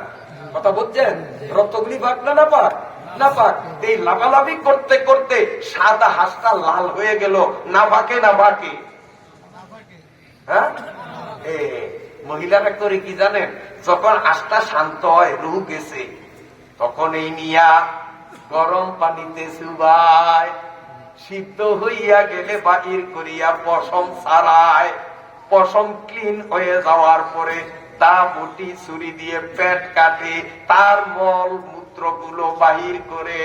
কথা বলছেন? রক্তগুলি পাক না নাপাক? নাপাক। এই লাফালাফি করতে করতে সাদা হাঁসটা লাল হয়ে গেল, না পাকে না পাকে? হ্যাঁ, মহিলারা করে কি জানেন? যখন হাঁসটা শান্ত হয়, রুহ গেছে, তখন এই নিয়া গরম পানিতে চুবায়, সিদ্ধ হইয়া গেলে বাহির করিয়া পশম ছাড়ায়। পশম ক্লিন হয়ে যাওয়ার পরে তা বটি ছুরি দিয়ে পেট কাটে, তার মল মূত্রগুলো বাহির করে।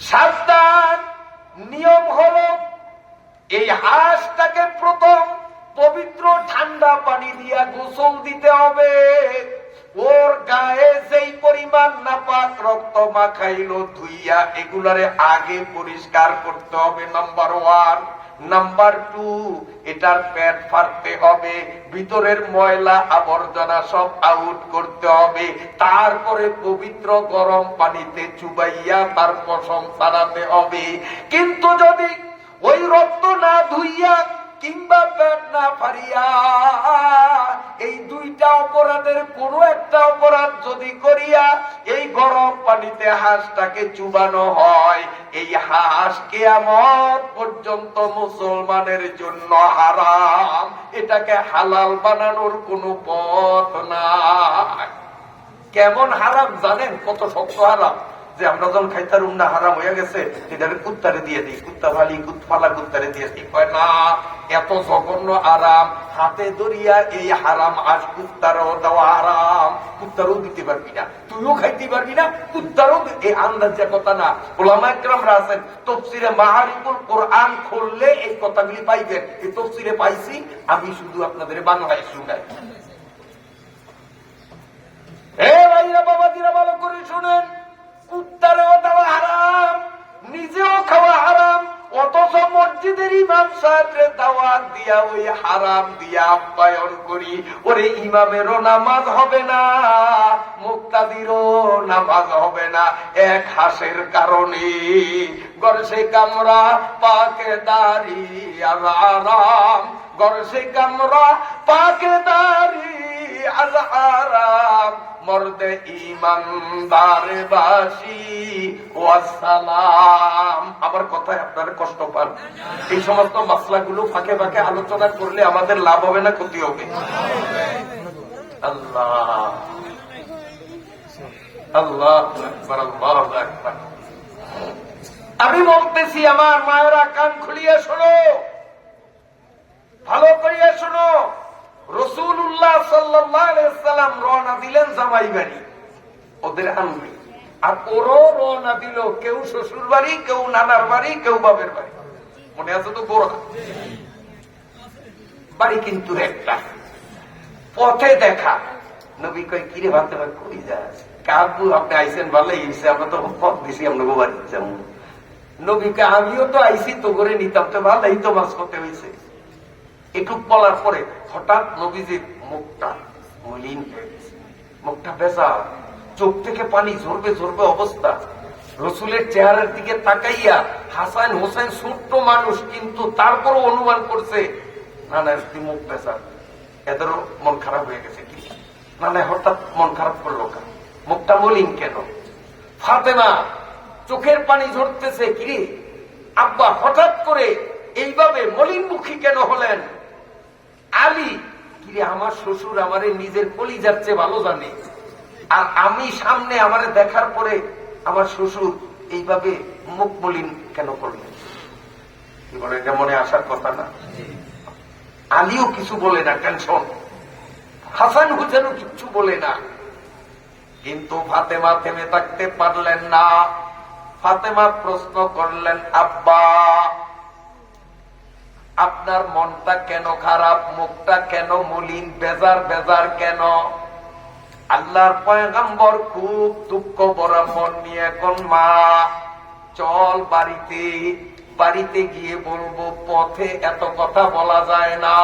সাবধান, নিয়ম হলো এই হাঁসটাকে প্রথম পবিত্র ঠান্ডা পানি দিয়া গোসল দিতে হবে। ওর গায়ে যেই পরিমাণ নাপাক রক্ত মাখাইলো, ধুইয়া এগুলারে আগে পরিষ্কার করতে হবে, নাম্বার 1। নাম্বার 2, এটার পেট ফাড়তে হবে, ভিতরের ময়লা আবর্জনা সব আউট করতে হবে, তারপরে পবিত্র গরম পানিতে চুবাইয়া তার পশম ছাড়াতে হবে। কিন্তু যদি ওই রক্ত না ধুইয়া কিংবা পেট না ফাড়িয়া এই দুইটা অপরাধের কোন একটা অপরাধ যদি করিয়া এই গরম পানিতে হাঁসটাকে চুবানো হয়, এই হাঁস কিয়ামত পর্যন্ত মুসলমানের জন্য হারাম। এটাকে হালাল বানানোর কোন পথ নাই। কেমন হারাম জানেন? কত শক্ত হারাম, যে আমরা যখন খাইতারুম না, হারাম হয়ে গেছে, এটাকে কুত্তারে দিয়ে দিই, কুত্তা ফালি ফালা কুত্তারে দিয়ে দিই। কয় না, এত জঘন্য আরাম, হাতে ধরিয়া এই হারাম আজ কুত্তারও দেওয়া হারাম। কুত্তারও দিতে পারবি না, তুইও খাইতে পারবি না, কুত্তারও। এই আন্দাজের কথা না, ওলামা ইকরামরা আছেন, তাফসীরে মাআরিফুল কোরআন খুললে এই কথাগুলি পাইবেন। এই তাফসীরে পাইছি, আমি শুধু আপনাদের বাংলায় শুনাই। হে ভাইরা বাবাজিরা, ভালো করে শুনেন, কুত্তারেও দেওয়া হারাম, নিজেও খাওয়া হারাম, অথচ মসজিদের ইমাম সাহেবরে দাওয়াত দিয়া ওই হারাম দিয়া আপ্যায়ন করি। ওরে ইমামেরও নামাজ হবে না, মুক্তাদিরও নামাজ হবে না, এক হাঁসের কারণে। গরসে কামরা পাকে দাড়ি আর আরাম, গরসে কামরা পাকে দাড়ি আর আরাম, মর্দে ইমানদার বাসি ওয়াসসালাম। আমার কথায় আপনারা কষ্ট পান? এই সমস্ত মাসলাগুলো ফাঁকে ফাঁকে আলোচনা করলে আমাদের লাভ হবে না ক্ষতি হবে? আল্লাহ আল্লাহ আকবার, আল্লাহু আকবার। আমি বলতেছি, আমার মায়েরা কান খুলিয়ে শোনো, ভালো করিয়া শোনো। রাসূলুল্লাহ সাল্লাল্লাহু আলাইহি ওয়াসাল্লাম রওনা দিলেন জামাই বাড়ি, ওদের আনবে, আর ওরও রওনা দিল, কেউ শ্বশুর বাড়ি, কেউ নানার বাড়ি, কেউ বাপের বাড়ি। মনে আছে তো? গোড়া বাড়ি কিন্তু একটা। পথে দেখা, নবী কয়, কিরে ভাবতে ভাই কই যাস? কাবু আপনি আইসেন ভালো হয়েছে, আমরা তো পথ দিছি আপনাকে বাড়ি যাবো। নবীকে আমিও তো আইসি তো করে নিতাম, তো ভালোই তো মাছ করতে হয়েছে। একটু বলার পরে হঠাৎ নবীজির মুখটা মলিন হয়ে গেছে, মুখটা ভেজা, চোখ থেকে পানি ঝরবে ঝরবে অবস্থা। রসুলের চেহারার দিকে তাকাইয়া হাসান হোসেন ছোট্ট মানুষ, কিন্তু তারপরও অনুমান করছে না না মুখ ভেজা, এদেরও মন খারাপ হয়ে গেছে কি না না, হঠাৎ মন খারাপ করলো কেন, মুখটা মলিন কেন? ফাতেমা চোখের পানি ঝরতেছে, কি আব্বা হঠাৎ করে এইভাবে মলিন মুখী কেন হলেন? আলী, কিরে আমার শ্বশুর আমারে নিজের কলিজার চেয়ে ভালো জানে, আর আমি সামনে আমারে দেখার পরে আমার শ্বশুর এইভাবে মুখ মলিন কেন করলেন? কি বলে, এটা মনে আসার কথা না? আলীও কিছু বলে না, টেনশন। হাসান হুসেনও কিছু বলে না, কিন্তু ফাতেমা থেমে থাকতে পারলেন না। ফাতেমা প্রশ্ন করলেন, আব্বা আপনার মনটা কেন খারাপ, মুখটা কেন মলিন, বেজার বেজার কেন? আল্লাহর পয়গম্বর খুব দুঃখ ভরা মন নিয়ে এখন, মা চল বাড়িতে, বাড়িতে গিয়ে বলবো, পথে এত কথা বলা যায় না।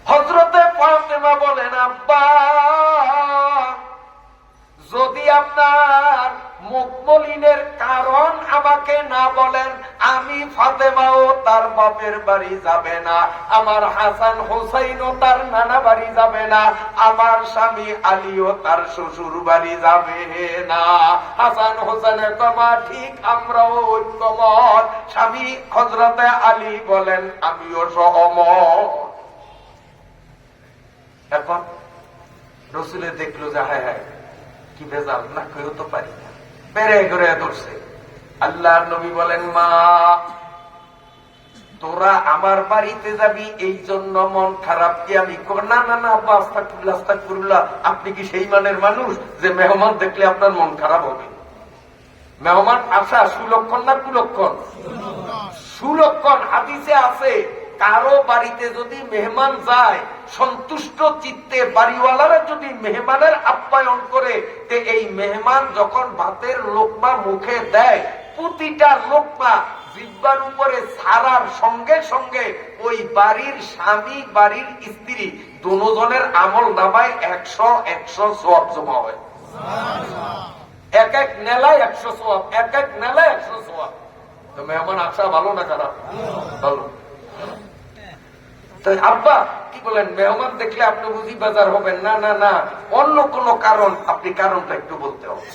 হযরতে ফাতেমা বলেন, আব্বা যদি আপনার মুখ মলিনের কারণ আমাকে না বলেন, আমি ফাতেমাও তার বাপের বাড়ি যাবে না, আমার হাসান হোসাইনও তার নানা বাড়ি যাবে না, আমার স্বামী আলীও তার শ্বশুর বাড়ি যাবে না। হাসান হোসেনের কমা ঠিক, আমরাও ঐক্যমত। স্বামী হযরতে আলী বলেন, আমিও সহমত। এখন রসুলে দেখলো যে হ্যাঁ হ্যাঁ কি ভেজাল, না কেউ তো পারি না, বেড়ে ঘুরে ধরছে। আল্লাহর নবী বলেন, মা তোরা আমার বাড়িতে যাবি এই জন্য মন খারাপ কি আমি? না না না আব্বা, আস্তাগফিরুল্লাহ আস্তাগফিরুল্লাহ, আপনি কি সেই মানের মানুষ যে মেহমান দেখলে আপনার মন খারাপ হবে? মেহমান আসা সুলক্ষণ না কুলক্ষণ? সুলক্ষণ। হাদিসে আছে, কারো বাড়িতে যদি মেহমান যায় সন্তুষ্ট চিত্তে, বাড়িওয়ালারা যদি মেহমানের আপ্যায়ন করে, তে এই মেহমান যখন ভাতের লোকমা মুখে দেয়, প্রতিটা লোকমা জিহ্বার উপরে ছাড়ার সঙ্গে সঙ্গে ওই বাড়ির স্বামী বাড়ির স্ত্রী দুজনের আমল নামায় 100 সওয়াব জমা হয়। এক এক নেলায় 100 সওয়াব, এক এক নেলায় 100 সওয়াব। তো মেহমান আসা ভালো না খারাপ? ভালো। আব্বা কি বলেন, মেহমান দেখলে আপনি বুঝি বাজার হবেন? না না না, অন্য কোন কারণ, আপনি কারণটা একটু বলতে হবে।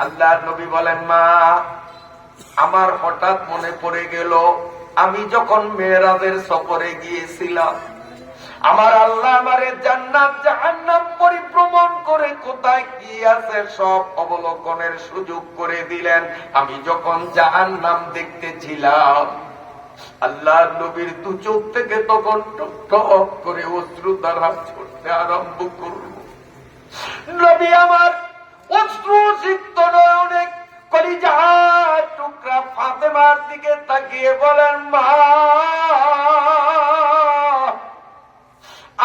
আল্লাহর নবী বলেন, মা আমার হঠাৎ মনে পড়ে গেল, আমি যখন মেরাজের সফরে গিয়েছিলাম, আমার আল্লাহ আমারে জান্নাত জাহান্নাম পরিভ্রমণ করে কোথায় কি আছে সব অবলোকনের সুযোগ করে দিলেন। আমি যখন জাহান্নাম দেখতেছিলাম, আল্লাহর নবীর দু চোখ থেকে তখন টপ টপ করে অশ্রু দ্বারা ছড়তে আরম্ভ করল। নবী আমার অশ্রু সিক্ত নয়নে কলিজার টুকরা ফাতেমার দিকে তাকিয়ে বলেন, মা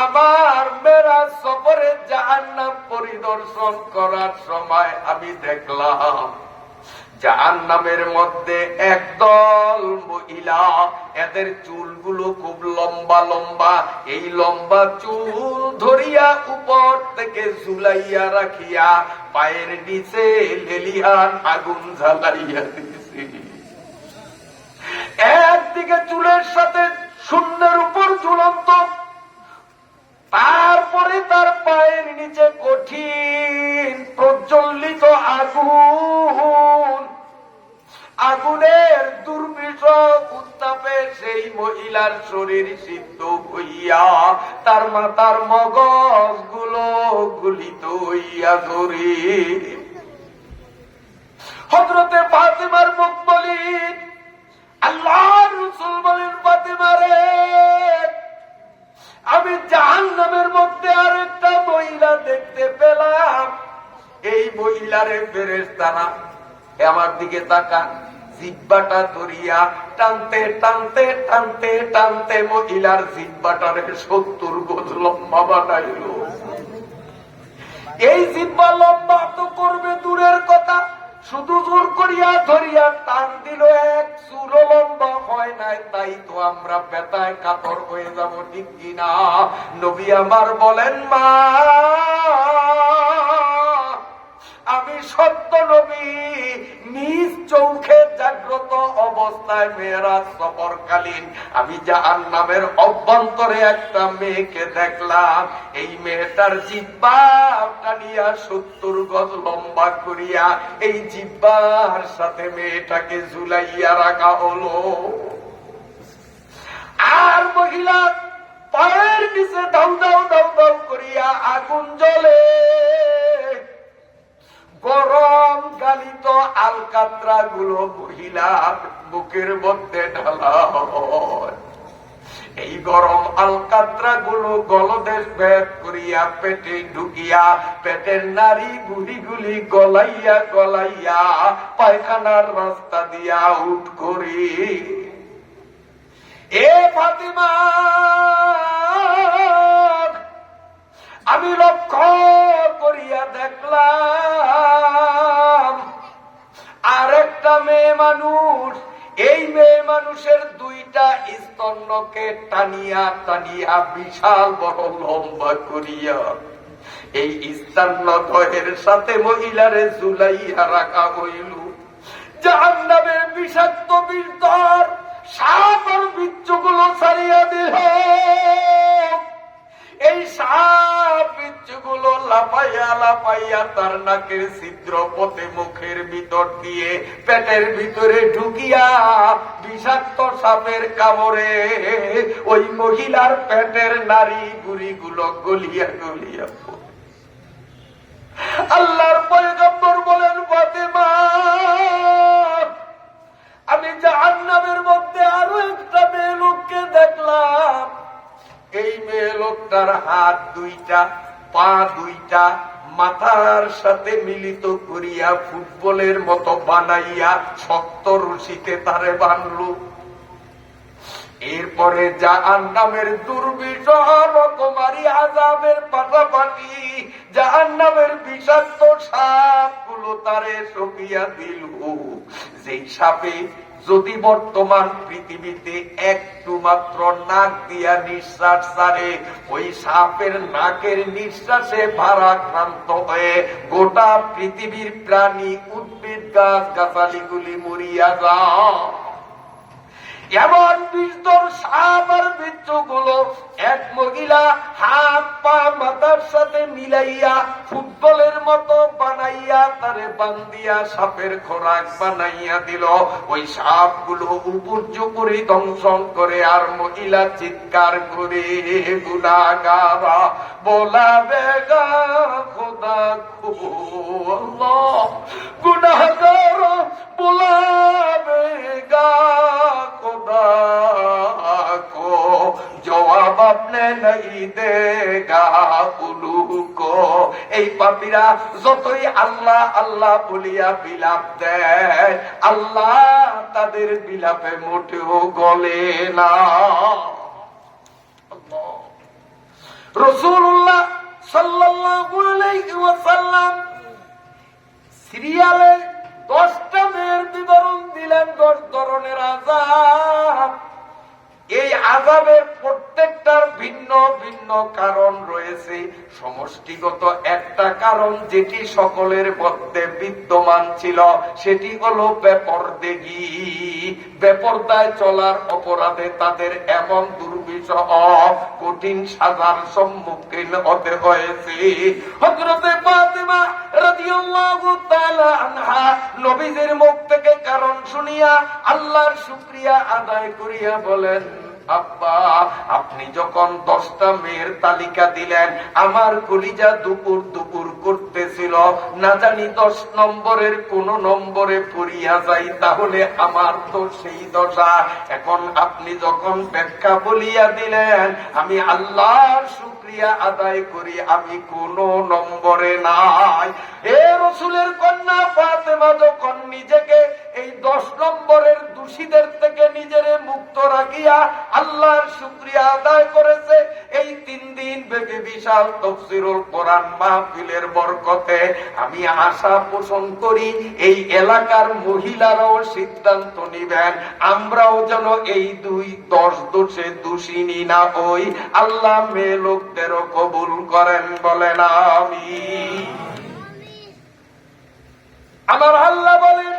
আমার মেরাজ সফরে জাহান্নাম পরিদর্শন করার সময় আমি দেখলাম জাহান্নামের মধ্যে একদল মহিলা, এদের চুলগুলো খুব লম্বা লম্বা, এই লম্বা চুল ধরিয়া উপর থেকে ঝুলাইয়া রাখিয়া পায়ের নিচে লেলিহান আগুন জ্বালাইয়া দিয়েছে। একদিকে চুলের সাথে শূন্যের উপর ঝুলন্ত, তারপরে তার পায়ের নিচে কঠিন প্রজ্বলিত আগুন, আগুনের দুর্বিষহ উত্তাপে সেই মহিলার শরীর সিদ্ধ হইয়া তার মাথার মগজ গুলো গুলিত হইয়া ধরে। হযরতে ফাতেমার মুখ বলিন, আল্লাহর রাসূল বলেন, ফাতেমারে আমি জাহান্নামের মধ্যে আরেকটা মহিলা দেখতে পেলাম। এই মহিলারে ফেরেশতারা আমার দিকে তাকান, জিহ্বাটা ধরিয়া টানতে টানতে টানতে টানতে মহিলার জিহ্বাটারে 70 গজ লম্বা বানাইল। এই জিহ্বা লম্বা তো করবে দূরের কথা, শুধু জোর করিয়া ধরিয়া টান দিল, এক চুলো লম্বা হয় নাই, তাই তো আমরা ব্যথায় কাতর হয়ে যাব, ঠিক কিনা? নবী আমার বলেন, মা আমি সত্য নবী, নিজ চোখে জাগ্রত অবস্থায় মেয়েরাজ সফরকালীন আমি জাহান্নামের অভ্যন্তরে একটা মেয়েকে দেখলাম। এই মেয়েটার জিহ্বা টানিয়া 70 গজ লম্বা করিয়া এই জিহ্বার সাথে মেয়েটাকে ঝুলাইয়া রাখা হলো। আর মহিলা পায়ের নিচে দাউ দাউ দাউ দাউ করিয়া আগুন জ্বলে, গরম গালিত আলকাতরা গুলো মহিলার বুকের মধ্যে ঢালা হয়। এই গরম আলকাতরা গুলো গলদেশ ভেদ করিয়া পেটে ঢুকিয়া পেটের নারী বুড়িগুলি গলাইয়া গলাইয়া পায়খানার রাস্তা দিয়া উঠ করি। এ ফাতিমা, আমি লক্ষ্য করিয়া দেখলাম আরেকটা মেয়ে মানুষ, এই মেয়ে মানুষের 2টা স্তন্যকে টানিয়া টানিয়া বিশাল বড় লম্বা করিয়া এই স্তন্যদ্বয়ের সাথে মহিলারে ঝুলাইয়া রাখা হইল। জাহান্নামের বিষাক্ত বিস্তর সাপ আর বিচ্ছুগুলো ছাড়িয়া দিল। এই সাপ বিচ্ছুগুলো লাফাইয়া লাফাইয়া তার নাকের ছিদ্র পথে মুখের ভিতর দিয়ে পেটের ভিতরে ঢুকিয়া বিষাক্ত সাপের কামড়ে ওই মহিলার পেটের নারী বুড়িগুলো গলিয়া গলিয়া। আল্লাহর পয়গম্বর বলেন, ফাতেমা আমি জাহান্নামের মধ্যে আরো একটা মেয়ে লোককে দেখলাম। এই মেয়ে লোকটার হাত 2টা, পা 2টা, মাথার সাথে মিলিত করিয়া ফুটবলের মতো বানাইয়া শক্ত রশিতে তারে বানল। এরপরে জাহান্নামের দুর্বিষহ রকমারি আযাবের পাশাপাশি জাহান্নামের বিষাক্ত সাপগুলো তারে সপিয়া দিল। যেই সাপে যদি বর্তমান পৃথিবীতে একটু মাত্র নাক দিয়া নিঃশ্বাস ছাড়ে, ওই সাপের নাকের নিঃশ্বাসে ভারাক্রান্ত হয়ে গোটা পৃথিবীর প্রাণী, উদ্ভিদ, গাছ গাছালিগুলি মরিয়া যায়। এমন বিষধর সাপ আর বিচ্ছুগুলো এক মহিলা হাত পা মাথার সাথে মিলাইয়া ফুটবলের মতো বানাইয়া তারে বান্দিয়া সাপের খোরাক বানাইয়া দিল। ওই সাপগুলো উপর্য করে দংশন করে আর মহিলা চিৎকার করে গুনাহগারা বলাবে গা খোদা খো, আল্লাহ গুনাহগার বলাবে গা খোদা কো, জবাব আপনে নাই দেগা উলুকো। এই পাপীরা যতই আল্লাহ আল্লাহ বলিয়া বিলাপ দেয়, আল্লাহ তাদের বিলাপে মোটেও গলে না। রাসূলুল্লাহ সাল্লাল্লাহু আলাইহি ওয়াসাল্লাম সিরিয়ালে 10টা মেয়ের বিবরণ দিলেন, 10 ধরনের আযাব। এই আযাবের প্রত্যেকটার ভিন্ন ভিন্ন কারণ রয়েছে। সমষ্টিগত একটা কারণ যেটি সকলের মধ্যে বিদ্যমান ছিল, সেটি হলো বেপরদেগি। বেপরদায় চলার অপরাধে তাদের এমন দুর্বিষহ কঠিন সাজার সম্মুখীন হতে হয়েছে। হযরতে ফাতিমা রাদিয়াল্লাহু তাআলা আনহা নবীজির মুখ থেকে কারণ শুনিয়া আল্লাহর শুকরিয়া আদায় করিয়া বলেন, আব্বা আপনি যখন 10টা মেয়ের তালিকা দিলেন, আমার কলিজা দুপুর দুপুর করতেছিল, না জানি 10 নম্বরের কোন নম্বরে পড়িয়া যাই, তাহলে আমার তো সেই দশা। এখন আপনি যখন ব্যাখ্যা বলিয়া দিলেন, আমি আল্লাহর শুকরিয়া আদায় করি, আমি কোন নম্বরে নাই। এ রাসূলের কন্যা ফাতেমা যখন নিজেকে এই 10 নম্বরের দোষীদের থেকে নিজেরে মুক্ত রাখিয়া আল্লাহর শুকরিয়া আদায় করেছে, এই 3 দিন দিন ব্যাপী বিশাল তাফসীরুল কোরআন মাহফিলের বরকতে আমি আশা পোষণ করি এই এলাকার মহিলারাও সিদ্ধান্ত নিবেন আমরাও যেন এই 10 দোষে দোষিনী না হই। আল্লাহ মেয়ে লোকদেরও কবুল করেন, বলেন আমিন। আমার আল্লাহ বলেন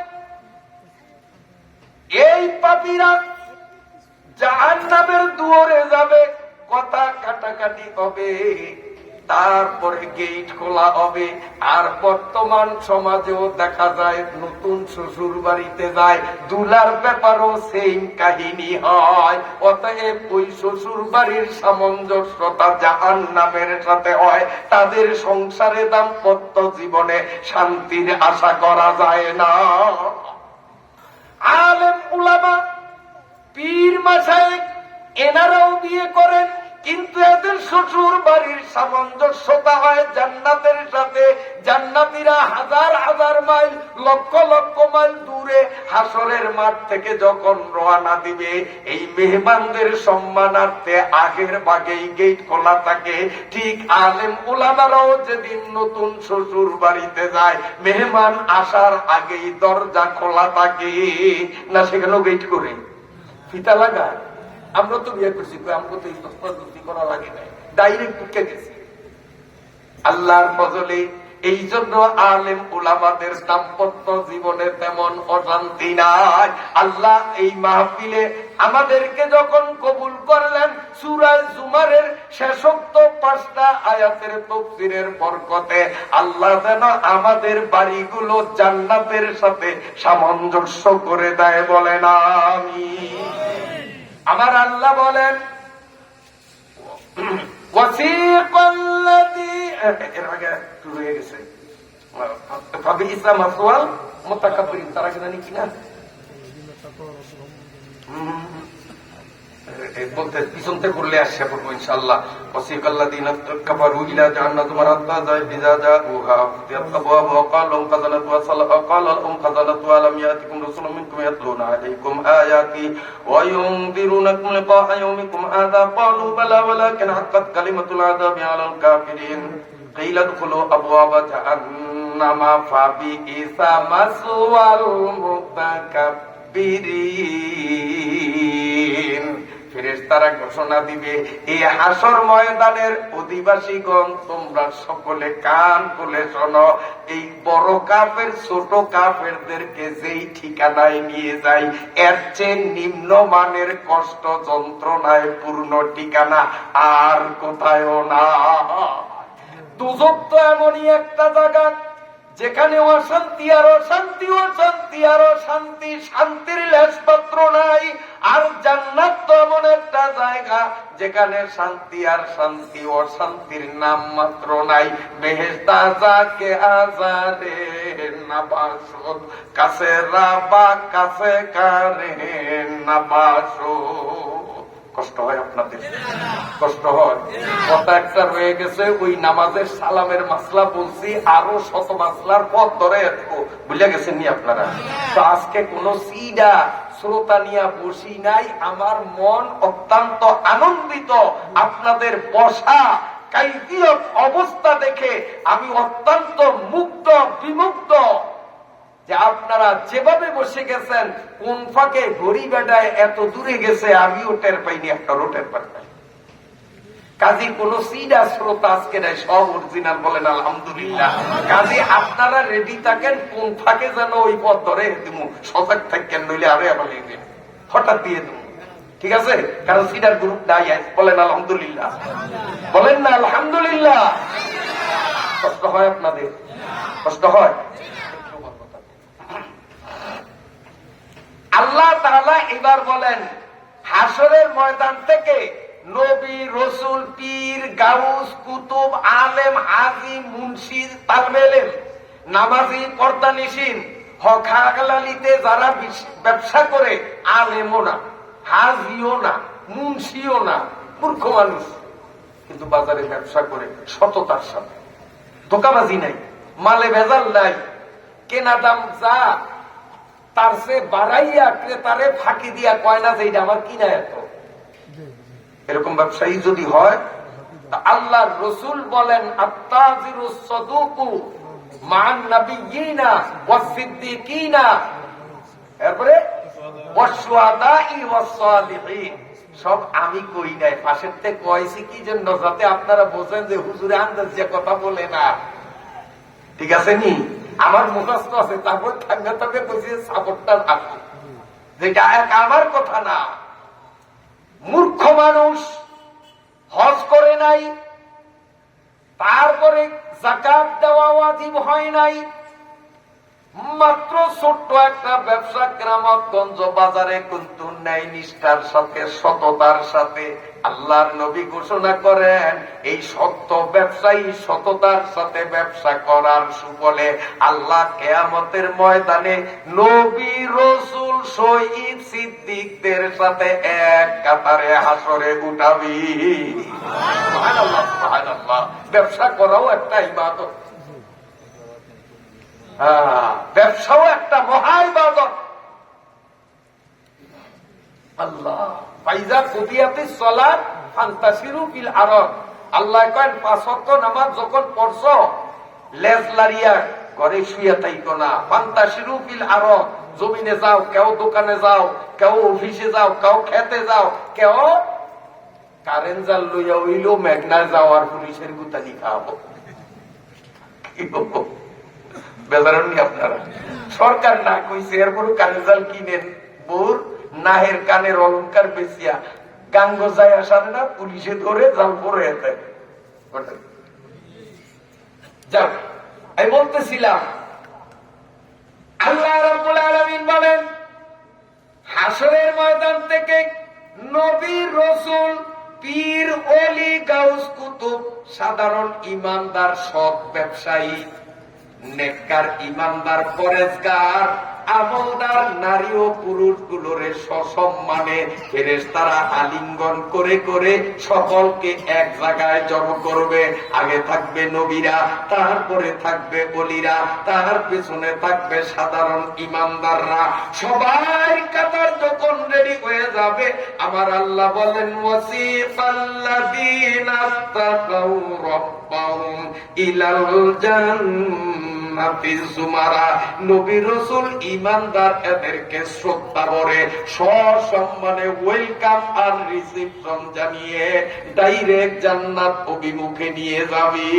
এই পাপীরা জাহান্নামের দুয়ারে যাবে, কথা কাটাকাটি হবে, তারপরে গেট খোলা হবে। আর বর্তমান সমাজেও দেখা যায় নতুন শ্বশুর বাড়িতে যায়, দুলার ব্যাপারও সেম কাহিনী হয়। অতএব ওই শ্বশুর বাড়ির সামঞ্জস্যতা জাহান্নামের সাথে হয়, তাদের সংসারে দাম্পত্য জীবনে শান্তির আশা করা যায় না। আলেম উলামা পীর মাশায়েখ এনারাও বিয়ে করেন, কিন্তু এদের শ্বশুর বাড়ির সামঞ্জস্যতা হয় জান্নাতের সাথে। জান্নাতীরা হাজার হাজার মাইল, লক্ষ লক্ষ মাইল দূরে হাসরের মাঠ থেকে যখন রওনা দিবে, এই মেহমানদের সম্মানার্থে আগের ভাগেই গেট খোলা থাকে। ঠিক আলেম উলামারাও যেদিন নতুন শ্বশুর বাড়িতে যায়, মেহমান আসার আগেই দরজা খোলা থাকে না, সেখানেও গেট করে ফিতা লাগায়। আমরা তো বিয়ে করছি, আমাকে তো ইস্তফাদি করা লাগে নাই, ডাইরেক্ট ঢুকে গেছি আল্লাহর ফজলে। এই জন্য আলেম উলামাদের দাম্পত্য জীবনে তেমন অশান্তি নাই। আল্লাহ এই মাহফিলে আমাদেরকে যখন কবুল করলেন, সূরা জুমারের শেষোক্ত 5টা আয়াতের তাফসীরের বরকতে আল্লাহ যেন আমাদের বাড়িগুলো জান্নাতের সাথে সামঞ্জস্য করে দেয়, বলেন আমিন। আমার আল্লাহ বলেন তারা কিনা বলতে পিছনতে করলে আসছে পড়বো ইনশাআল্লাহ। ওয়াসিকাল্লাযীনা কাফারু ইলা জাহান্নাম মারাদা বিজাজা উহা ইয়াতাবাবু ক্বালুম কাযালাতু ওয়া সালাহা ক্বালালহুম কাযালাতু আলাম ইয়াতিকুম রাসূলুম মিনকুম ইয়াতলুনা আলাইকুম আয়াতি ওয়া ইউনযিরুনাকুম লিকাআ ইয়াওমিকুম হাযা ক্বালু বালা ওয়ালাকিন হাক্কাত কালিমাতুল আযাবি আলাল কাফিরিন কিলা দুখুলু আবওয়াবা জাহান্নামা ফাবিইসা মাসওয়াল মুতাকাব্বিরিন। ফেরেশতারা ঘোষণা দিবে, এই হাসর ময়দানের অধিবাসীগণ তোমরা সকলে কান খুলে শোনো, এই বড় কাফের ছোট কাফেরদেরকে যেই ঠিকানায় নিয়ে যায়, এর চেয়ে নিম্নমানের কষ্ট যন্ত্রণায় পূর্ণ ঠিকানা আর কোথায়ও না। দুজক তো এমনই একটা জায়গা যেখানে অশান্তি আর অশান্তি, অশান্তি আর অশান্তি, শান্তির লেশমাত্র নাই। আর জান্নাত তো এমন একটা জায়গা যেখানে শান্তি আর শান্তি, অশান্তির নাম মাত্র নাই। বেহেশত যাকে আজারে নাবাসত, কাছে রাবা কাছে কারে নাবাসত। কষ্ট হয় আপনাদের? কষ্ট হয়? কথা একটা রয়ে গেছে, ওই নামাজের সালামের মাসলা বলছি, আরো শত মাসলার পথ ধরে বুঝে গেছেন নি আপনারা? তো আজকে কোন সিডা শ্রোতা নিয়ে বসি নাই, আমার মন অত্যন্ত আনন্দিত। আপনাদের বসা কাইফিয়ত অবস্থা দেখে আমি অত্যন্ত মুগ্ধ, বিমুগ্ধ যে আপনারা যেভাবে বসে গেছেন, কোন ফাঁকে ঘড়ি বেড়ায় এত দূরে গেছে আমিও টের পাইনি, একটা রোটের পারতাম। কাজী কোন সিডা শ্রোতা আজকে নাই, সব অরিজিনাল, বলেন আলহামদুলিল্লাহ। কাজী আপনারা রেডি থাকেন, কোন ফাঁকে যেন ওই পথ ধরে দিমু, সজাগ থাকেন, নইলে আরে আবার হঠাৎ দিয়ে দিমু, ঠিক আছে? কারণ সিডার গ্রুপ নাই, বলেন আলহামদুলিল্লাহ, বলেন না আলহামদুলিল্লাহ। কষ্ট হয় আপনাদের? কষ্ট হয়? আল্লাহ তাআলা এবার বলেন, হাসরের ময়দান থেকে নবী, রসুল, পীর, গাউস, কুতুব, আলেম, হাজি, মুন্সি, তালবে ইলম, নামাজি, পর্দানিশীন, হক হালালিতে যারা ব্যবসা করে, আলেমও না, হাজিও না, মুন্সিও না, মূর্খ মানুষ, কিন্তু বাজারে ব্যবসা করে সততার সাথে, ধোঁকাবাজি নাই, মালে ভেজাল নাই, কেনা দাম যা তার সে বাড়াইয়া ক্রেতারে ফাঁকি দিয়া কয় না যে এটা আমার কিনা এত। এরকম ব্যবসায়ী যদি হয় আল্লাহর রাসূল বলেন আত-তাজিরুস সাদুকু মান নাবিয়িনা ওয়াস সিদ্দিকিনা, এরপরে ওয়াস শুহাদাই ওয়াস সালিহিন। সব আমি কই নাই, পাশের থেকে কইছি কি জন্য, যাতে আপনারা বোঝেন যে হুজুরে আন্দাজ যে কথা বলে না, ঠিক আছে নি? আমার মুখস্থ আছে, তারপর থাকবে তবে কইছি সাপোর্টটা আছে, যেটা এক আমার কথা না। মূর্খ মানুষ হজ করে নাই, তারপরে যাকাত দেওয়া ওয়াজিব হয় নাই, মাত্র ছোট্ট একটা ব্যবসা গ্রামগঞ্জ বাজারে কিন্তু ন্যায় নিষ্ঠার সাথে সততার সাথে আল্লাহর নবী ঘোষণা করেন এই সত্য ব্যবসায়ী সততার সাথে ব্যবসা করার সুফলে আল্লাহ কিয়ামতের ময়দানে নবী রাসূল শহীদ সিদ্দিকদের সাথে এক কাতারে হাসরে উঠাবি। সুবহানাল্লাহ, সুবহানাল্লাহ। ব্যবসা করাও একটা ইবাদত, ব্যবসাও একটা মহা ইবাদত। আল্লাহ ফাইজা কুদিয়াতিস সালাত ফান্তাশিরু ফিল আরদ, আল্লাহ কয় পাঁচ ওয়াক্ত নামাজ যখন পড়ছো লেজ লাড়িয়া ঘরে শুয়ে থাইকো না, ফান্তাশিরু ফিল আরদ, জমিনে যাও, কেউ দোকানে যাও, কেউ অফিসে যাও, কেউ খেতে যাও, কেউ কারেন্ট জাল লইয়া হইলেও মেঘনায় যাও আর পুলিশের গুতালি খাওয়াবো। আপনারা সরকার না কইছে, এরপরও কানের জাল কিনেন, বোর নাহের কানের অলঙ্কার বেচিয়া গাঙ্গ যায় আসারে না, পুলিশে ধরে জাল পরে যাও। আমি বলতেছিলাম আল্লাহ রাব্বুল আলামিন বলেন হাসরের ময়দান থেকে নবী রাসূল পীর ওলি গাউস কুতুব সাধারণ ইমানদার সৎ ব্যবসায়ী নেককার ইমানদার পরেজগার আমলদার নারী ও পুরুষ গুলোরে সসম্মানে ফেরেশতারা আলিঙ্গন করে করে সকলকে এক জায়গায় জড়ো করবে। আগে থাকবে নবীরা, তারপরে থাকবে ওলিরা, তার পেছনে থাকবে সাধারণ ইমানদাররা। সবাই কাতার যখন রেডি হয়ে যাবে, আমার আল্লাহ বলেন ওয়াসিফাল্লাযীনা তাকাউ রাব্বাহুম ইলাল জান্নাতি যুমারা, নবী রাসূল ইমানদার এদেরকে শ্রদ্ধা করে সসম্মানে ওয়েলকাম আর রিসিপশন জানিয়ে ডাইরেক্ট জান্নাত অভিমুখে নিয়ে যাবি।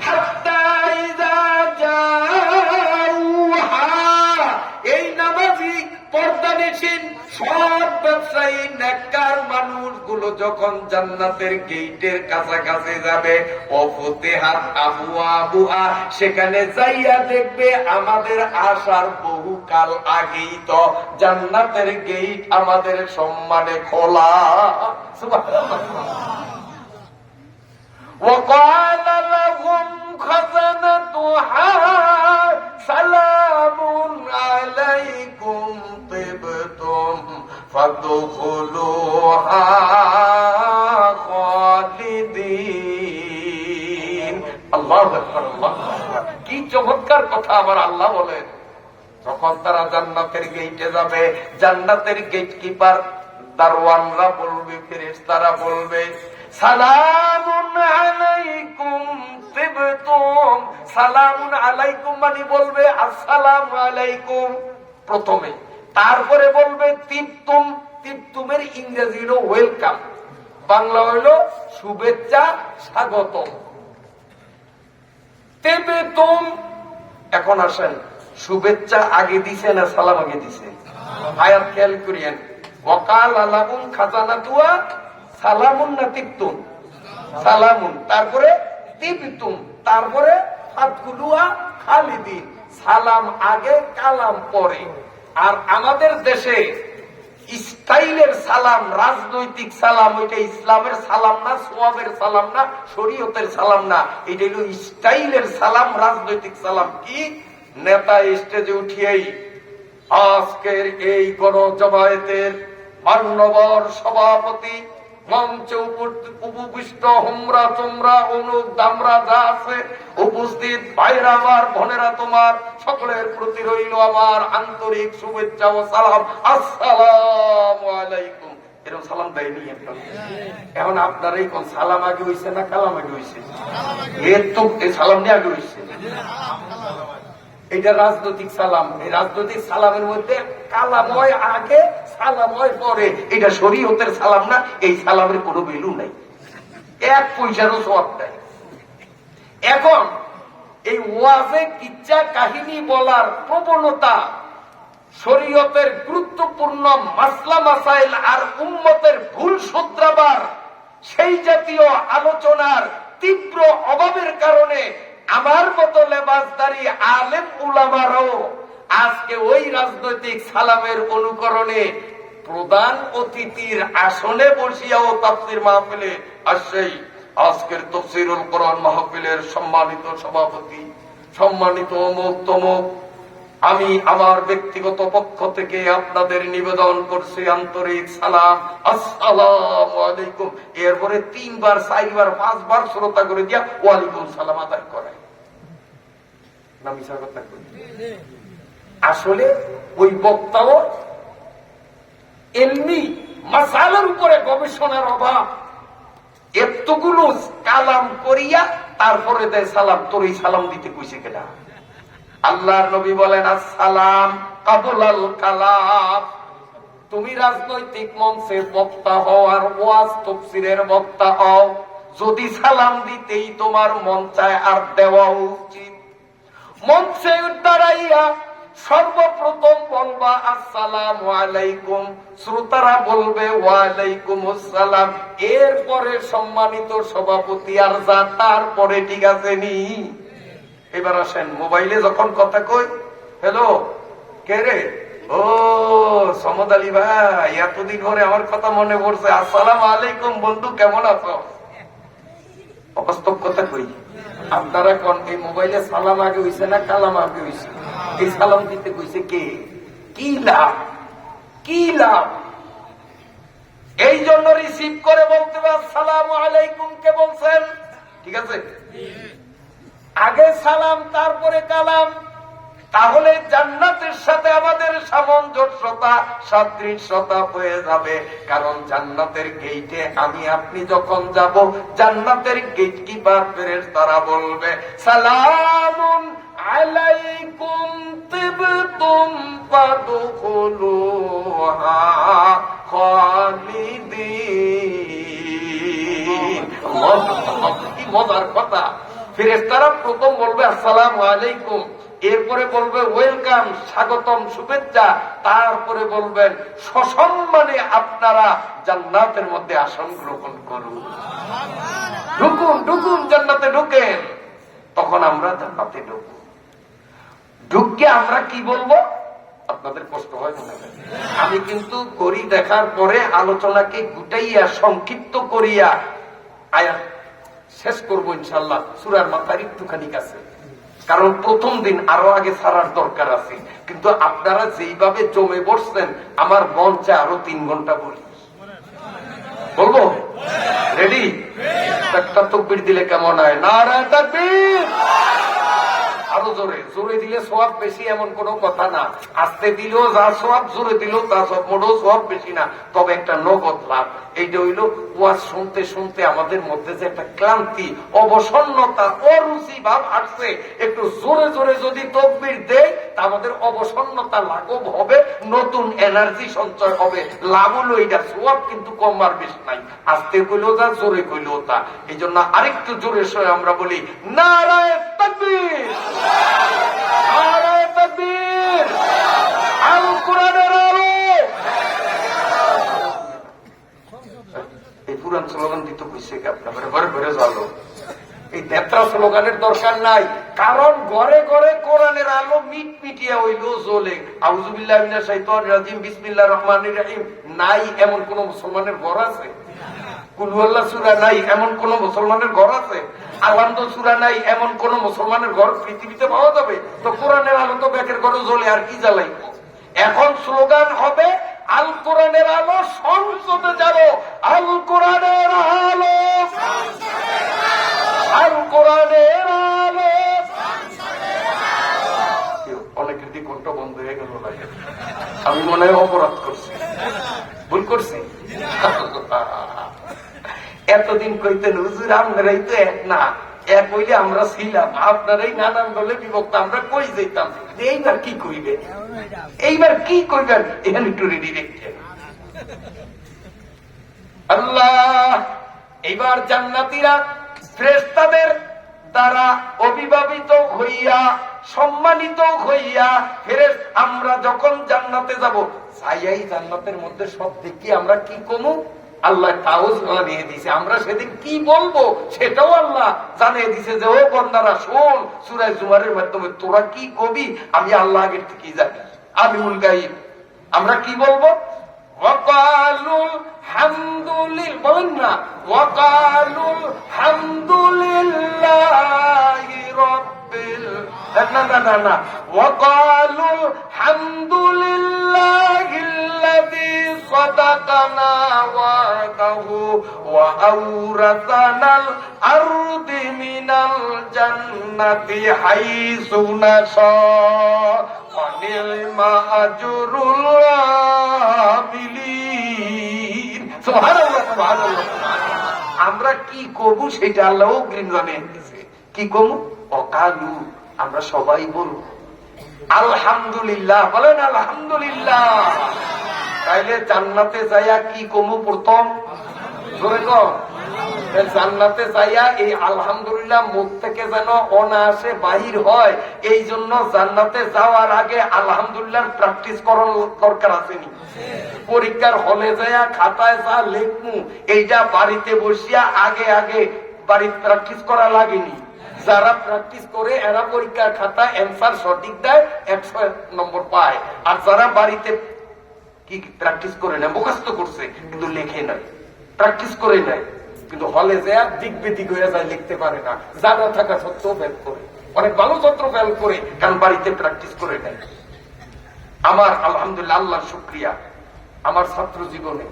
হাত্তা ইযা জাউহা, এই নামাজি পর্দানিশীন সব ব্যবসায়ী নেককার মানুষগুলো যখন জান্নাতের গেটের কাছাকাছি যাবে, অফতিহাত আবওয়াবুহা, সেখানে যাইয়া দেখবে আমাদের আসার বহুকাল আগেই তো জান্নাতের গেট আমাদের সম্মানে খোলা। وقال لهم خزنتها سلام عليكم طبتم فادخلوها خالدين। আল্লাহু আকবার, আল্লাহু আকবার। কি চমৎকার কথা আমার আল্লাহ বলেন। যখন তারা জান্নাতের গেটে যাবে, জান্নাতের গেট কিপার দারওয়ানরা বলবে, ফেরেশতারা বলবে সালামুন আলাইকুম তিবতুম, সালামুন আলাইকুম মানে বলবে আসসালামু আলাইকুম প্রথমে, তারপরে বলবে তিবতুম। তিবতুমের ইংরেজি হলো ওয়েলকাম, বাংলা হইল শুভেচ্ছা স্বাগতম। তিবতুম, এখন আসেন শুভেচ্ছা আগে দিছে না সালাম আগে দিছে? আয়াত খেয়াল করিয়েন, ওয়াকাল লাহুম খাজানাতুহা সালামুন না তিবতুম? সালামুন, তারপরে তিবতুম, তারপরে ফাদখুলুহা খালিদিন। সালাম আগে কালাম পরে। আর আমাদের দেশে স্টাইলের সালাম, রাজনৈতিক সালাম, ওইটা ইসলামের সালাম না, সোয়াবের সালাম না, শরীয়তের সালাম না, এটা হলো স্টাইলের সালাম, রাজনৈতিক সালাম। কি নেতা স্টেজে উঠিয়েই আজকের এই গণজমায়েতের মান্যবর সভাপতি মঞ্চে উপবিষ্ট হোমরা তোমরা অনুক দামরা যা আছে উপস্থিত ভাইরা আমার, বোনেরা, তোমার সকলের প্রতি রইল আমার আন্তরিক শুভেচ্ছা ও সালাম। আসসালামু আলাইকুম। এরকম সালাম দেয়নি এখন আপনারাই কোন সালাম আগে হয়েছে না কালাম আগে হয়েছে? এর তো সালাম নিয়ে আগে হয়েছে। এটা রাজনৈতিক সালাম। এই রাজনৈতিক সালামের মধ্যে কালাময় আগে সালাময় পরে, এটা শরীয়তের সালাম না। এই সালামের কোনো ভ্যালু নাই, 1 পয়সারও সওয়াব নাই। এখন এই ওয়াজে কিচ্ছা কাহিনী বলার প্রবণতা, শরীয়তের গুরুত্বপূর্ণ মাসলা মাসাইল আর উম্মতের ভুল শুধরাবার সেই জাতীয় আলোচনার তীব্র অভাবের কারণে আমার মতো লেবাসদারি আলেম উলামারাও আজকে ওই রাজনৈতিক সালামের অনুকরণে প্রধান অতিথির আসনে বসিয়াও তাফসীর মাহফিলে আসছেই। আজকের তাফসীরুল কোরআন মাহফিলের সম্মানিত সভাপতি, সম্মানিত অমুক তমুক, আমি আমার ব্যক্তিগত পক্ষ থেকে আপনাদের নিবেদন করছি আন্তরিক সালাম, আসসালামু আলাইকুম। এরপরে 3 বার 4 বার 5 বার শ্রোতা করে দিয়া ওয়ালাইকুম সালাম আদায় করায় না? মিছা কথা কই? আসলে ওই বক্তাও এলমি মাসালার উপরে গবেষণার অভাব, এতগুলো কালাম করিয়া তারপরে দেয় সালাম। তোর এই সালাম দিতে কইছে কেনা? আল্লাহর নবী বলেন আসসালাম কাবুলাল কালাম। তুমি রাজনৈতিক মঞ্চে বক্তা হও আর ওয়াজ তাফসীরের বক্তা হও, যদি সালাম দিতেই তোমার মন চায় আর দেওয়া উচিত। মঞ্চে দাঁড়াইয়া সর্বপ্রথম বলবা আসসালামু আলাইকুম, শ্রোতারা বলবে ওয়ালাইকুম আসসালাম। এরপরে সম্মানিত সভাপতি আর যা তারপরে ঠিক আছে নি। এবার আসেন মোবাইলে যখন কথা কই, হ্যালো কে রে? ও সমদ আলী ভাই, এতদিন পরে আমার কথা মনে পড়ছে, আসসালামু আলাইকুম বন্ধু, কেমন আছো? অবাস্তব কথা কই। আপনারা কোন এই মোবাইলে সালাম আগে হইছে না কালাম আগে হইছে? এই সালাম দিতে কইছে কে? কি লাভ? কি লাভ? এই জন্য রিসিভ করে বলতে হবে আসসালামু আলাইকুম। কে বলছেন? ঠিক আছে, আগে সালাম তারপরে কালাম। তাহলে জান্নাতের সাথে আমাদের সামঞ্জস্যতা সাদৃশ্যতা হয়ে যাবে। কারণ জান্নাতের গেইটে আমি আপনি যখন যাব, জান্নাতের গেট কিপার ফেরেশতারা বলবে সালামুন আলাইকুম তিবতুম ফাদখুলুহা খালিদিন। কি মজার কথা! ফেরেশতারা প্রথম বলবে আসসালামু আলাইকুম, এরপরে বলবে ওয়েলকাম, স্বাগতম, শুভেচ্ছা, তারপরে বলবেন সসম্মানে আপনারা জান্নাতের মধ্যে আসন গ্রহণ করুন, ঢুকুন ঢুকুন, জান্নাতে ঢুকেন। তখন আমরা জান্নাতে ঢুকবো। ঢুকে আমরা কি বলবো? আপনাদের কষ্ট হয় মনে হয়। আমি কিন্তু করি দেখার পরে আলোচনাকে গুটাইয়া সংক্ষিপ্ত করিয়া আয়াত শেষ করবো ইনশাল্লাহ। সূরার মাথার একটুখানি কাছে, কারণ প্রথম দিন আরো আগে ছাড়ার দরকার আছে। কিন্তু আপনারা যেইভাবে জমে বসছেন, আমার মন চায় আরো 3 ঘন্টা বলি। বলবো? রেডি? একটা তাকবীর দিলে কেমন হয়? নারায়ে তাকবীর। আরো জোরে জোরে দিলে সওয়াব বেশি এমন কোন কথা না। আস্তে দিলেও যা সওয়াব, জোরে দিলেও তা সওয়াব, মোটেও সওয়াব বেশি না, তবে একটা নগদ লাভ। এইটা হইল ওয়াজ শুনতে শুনতে আমাদের মধ্যে যে একটা ক্লান্তি, অবসন্নতা, অরুচি ভাব আসছে, একটু জোরে জোরে যদি তাকবীর দেই তা আমাদের অবসন্নতা লাঘব হবে, নতুন এনার্জি সঞ্চয় হবে। লাভ হলো এইটা, সওয়াব কিন্তু কম আর বেশি নাই। আস্তে কইলেও যা, জোরে কইলেও তা। এই জন্য আরেকটু জোরে সরে আমরা বলি নারায়ে তাকবীর, নারায়ে তাকবীর। আল কোরআনের আলো। এই পুরান স্লোগান দিতে কইছে কি আপনারা? ঘরে ঘরে জ্বালো। এই নেত্রা স্লোগানের দরকার নাই, কারণ ঘরে ঘরে কোরআনের আলো মিট মিটিয়া হইল জ্বলে। আউযুবিল্লাহি মিনাশ শাইতানির রাজিম, বিসমিল্লাহির রহমানির রহিম নাই এমন কোন মুসলমানের ঘর আছে? কুল হুয়াল্লাহ সূরা নাই এমন কোন মুসলমানের ঘর আছে? আলহামদ সূরা নাই এমন কোন মুসলমানের ঘর পৃথিবীতে পাওয়া যাবে? তো কোরআনের আলো তো ব্যাকের ঘরে জ্বলে, আর কি জ্বালাইব? এখন স্লোগান হবে আল কোরআনের আলো সংসদে যাবো, আল কোরআনের আলো, আল কোরআনের আলো। অনেকের দিকে কণ্ঠ বন্ধ হয়ে গেল, লাগে আমি মনে হয় অপরাধ করছি, ভুল করছি। এতদিন কইতেন হুজুর আপনারাই তো এক না, এক হইলে আমরা ছিলাম, আপনারাই নানান দলে বিভক্ত, আমরা কই যেতাম। এইবার কি কইবেন, এইবার কি কইবেন, এখানে একটু রেডি রেখে আল্লাহ। এইবার জান্নাতীরা ফেরেশতাদের দ্বারা অভিভাবিত হইয়া সম্মানিত হইয়া আমরা যখন জান্নাতে যাব, চাইয়াই জান্নাতের মধ্যে সব দেখি আমরা কি কমু আল্লাহ তাও জানিয়ে দিছে। আমরা সেদিন কি বলবো সেটাও আল্লাহ জানিয়ে দিছে যে ও বন্দারা শোন, সূরা জুমারের মাধ্যমে তোরা কি কবি আমি আল্লাহ আগের থেকেই জানি, আলিমুল গায়ব। আমরা কি বলবো? ওয়াকালুল হামদুলিল্লাহ, বলেন না ওয়াকালুল হামদুলিল্লাহি রাব্বিল, না ওয়াকালুল হামদুলিল্লাহিল্লাযী সাদাকানা ওয়াদাহু ওয়া আওরাসানাল আরদি মিনাল জান্নাতি হাইসু নাশা ওয়া নি'মা আজরুল আমিলিন। সুবহানাল্লাহ, সুবহানাল্লাহ। আমরা কি কবু সেটা আল্লাহ অগ্রিম জানিয়ে দিয়েছে। কি কবু? অকালু, আমরা সবাই বলবো আলহামদুলিল্লাহ, বলেন আলহামদুলিল্লাহ। তাইলে জান্নাতে যাইয়া কি কমু? প্রথম জোরে কম, জান্নাতে যাইয়া এই আলহামদুলিল্লাহ মুখ থেকে যেন অনায়াসে বাহির হয়, এই জন্য জান্নাতে যাওয়ার আগে আলহামদুলিল্লাহ প্র্যাকটিস করার দরকার আসেনি? পরীক্ষার হলে যাইয়া খাতায় যা লেখমু এইটা বাড়িতে বসিয়া আগে আগে বাড়িতে প্র্যাকটিস করা লাগেনি? যারা প্র্যাকটিস করে এরা পরীক্ষার খাতা অ্যান্সার সঠিক দেয়, 100 নম্বর পায়। আর যারা বাড়িতে কি প্র্যাকটিস করে না, মুখস্থ করছে কিন্তু লেখে নাই, প্র্যাকটিস করে নাই, কিন্তু হলে যায় দিক বেদিক হয়ে যায়, লিখতে পারে না, জানা থাকা সত্ত্বেও ফেল করে, অনেক ভালো ছাত্র ফেল করে, কারণ বাড়িতে প্র্যাকটিস করে নাই। আমার আলহামদুলিল্লাহ, আল্লাহর শুকরিয়া, আমার ছাত্র জীবনে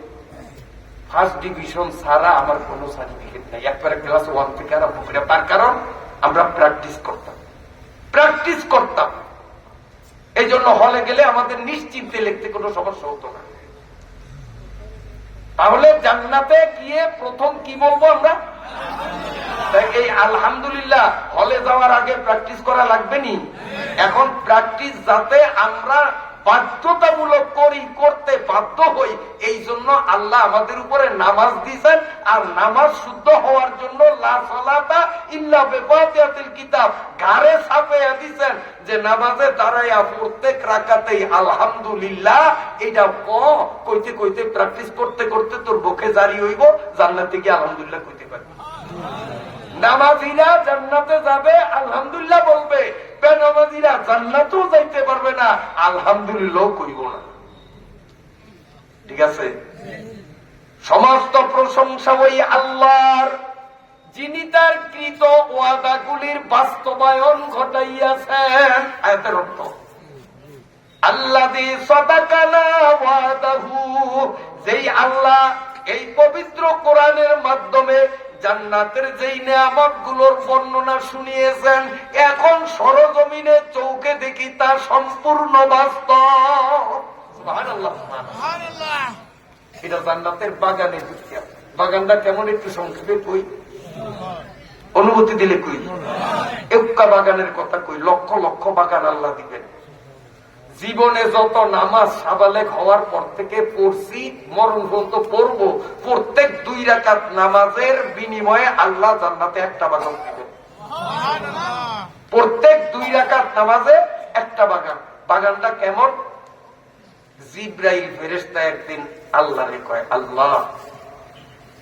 ফার্স্ট ডিভিশন ছাড়া আমার কোনো সার্টিফিকেট নাই, একবারে ক্লাস 1 থেকে আরম্ভ করে। তার কারণ আমরা প্র্যাকটিস করতাম। এই জন্য হলে গেলে আমাদের নিশ্চিন্তে লিখতে কোনো সমস্যা হতো না। তাহলে জান্নাতে গিয়ে প্রথম কি বলবো আমরা? এই আলহামদুলিল্লাহ হলে যাওয়ার আগে প্র্যাকটিস করা লাগবে নি? এখন প্র্যাকটিস যাতে আমরা বাধ্যতামূলক করতে বাধ্য হই, এই জন্য আল্লাহ আমাদের উপরে নামাজ দিয়েছেন। আর নামাজ শুদ্ধ হওয়ার জন্য লা সালাতা ইল্লা বিফাতিহাতিল কিতাব ঘাড়ে ছাপাইয়া দিয়েছেন, যে নামাজে দাঁড়াইয়া প্রত্যেক রাকাতেই আলহামদুলিল্লাহ এটা কইতে কইতে প্র্যাকটিস করতে করতে তোর বুকে জারি হইব, জান্নাতে গিয়ে আলহামদুলিল্লাহ কইতে পারবি। নামাজিরা জান্নাতে যাবে আলহামদুলিল্লাহ বলবে, বেনামাজিরা জান্নাতেও যাইতে পারবে না, আলহামদুলিল্লাহ কইব না। ঠিক আছে? সমস্ত প্রশংসা ওই আল্লাহর, যিনি তার কৃত ওয়াদাগুলির বাস্তবায়ন ঘটাইয়াছেন। আয়াতের অর্থ আল্লাযী সাদাকানা ওয়াদাহু, যেই আল্লাহ এই পবিত্র কোরআনের মাধ্যমে জান্নাতের যেই নিয়ামতগুলোর বর্ণনা শুনিয়েছেন, এখন সরজমিনে চৌকে দেখি তা সম্পূর্ণ বাস্তব। সুবহানাল্লাহ, সুবহানাল্লাহ। এটা জান্নাতের বাগানে ঢুকিয়া, বাগানটা কেমন একটু সংক্ষেপে কই, অনুভূতি দিলে কই। একটা বাগানের কথা কই, লক্ষ লক্ষ বাগান আল্লাহ দিবেন। জীবনে যত নামাজ সাবালেক হওয়ার পর থেকে পড়ছি, মরণ পর্যন্ত পড়বো, প্রত্যেক 2 রাকাত নামাজের বিনিময়ে আল্লাহ জান্নাতে একটা বাগান দিবেন। প্রত্যেক 2 রাকাত নামাজে একটা বাগান। বাগানটা কেমন? জিব্রাইল ফেরেশতা একদিন আল্লাহরে কয়, আল্লাহ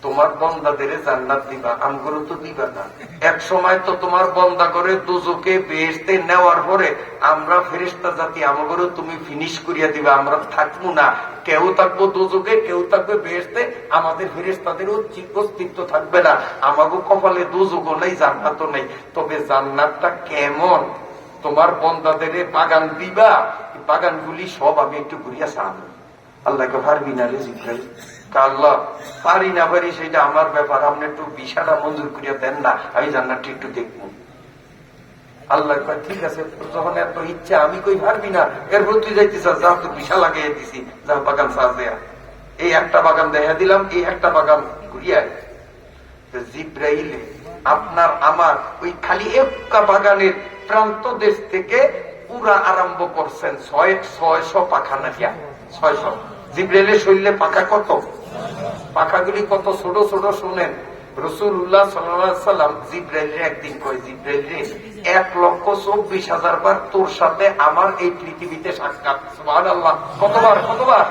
তোমার বন্দাদের জান্নাত দিবা, আমগুলো তো দিবা না। এক সময় তো তোমার বন্দা করে দুজকে বেহেশতে নেওয়ার পরে আমরা ফেরেশতা জাতি আমগুলো তুমি ফিনিশ করিয়া দিবা, আমরা থাকবো না, কেউ থাকবো দুজকে, কেউ থাকবে বেহেশতে, আমাদের ফেরেশতাদের অস্তিত্ব থাকবে না। আমাগো কপালে দুজকও নেই, জান্নাতও নেই। তবে জান্নাতটা কেমন? তোমার বন্দাদের বাগান দিবা, বাগানগুলি সব আমি একটু ঘুরিয়া চান। আল্লাহকে পারবি না রে জিব্রাইল? আল্লাহ পারি না পারি সেটা আমার ব্যাপার, আপনি একটু ভিসাটা মঞ্জুর করিয়া দেন না, আমি জান্নাতটা একটু দেখবো। আল্লাহ কয় ঠিক আছে, যখন এত ইচ্ছা আমি কই পারবি না, এরপর তুই যাইতেছ, যা তোর ভিসা লাগিয়ে দিছি, যা বাগান সাজ দেয়া। এই একটা বাগান দেখা দিলাম, এই একটা বাগান ঘুরিয়া জিব্রাইলে আপনার আমার ওই খালি একটা বাগানের প্রান্ত দেশ থেকে পুরা আরম্ভ করছেন 600 পাখা না 600। জিব্রাইলের শরীরে পাখা কত? পাখাগুলি কত ছোট ছোট শুনেন। রাসূলুল্লাহ সাল্লাল্লাহু আলাইহি সাল্লাম জিব্রাইলকে একদিন কয়, জিব্রাইলরে 1,24,000 বার তোর সাথে আমার এই পৃথিবীতে সাক্ষাৎ। সুবহানাল্লাহ। কতবার?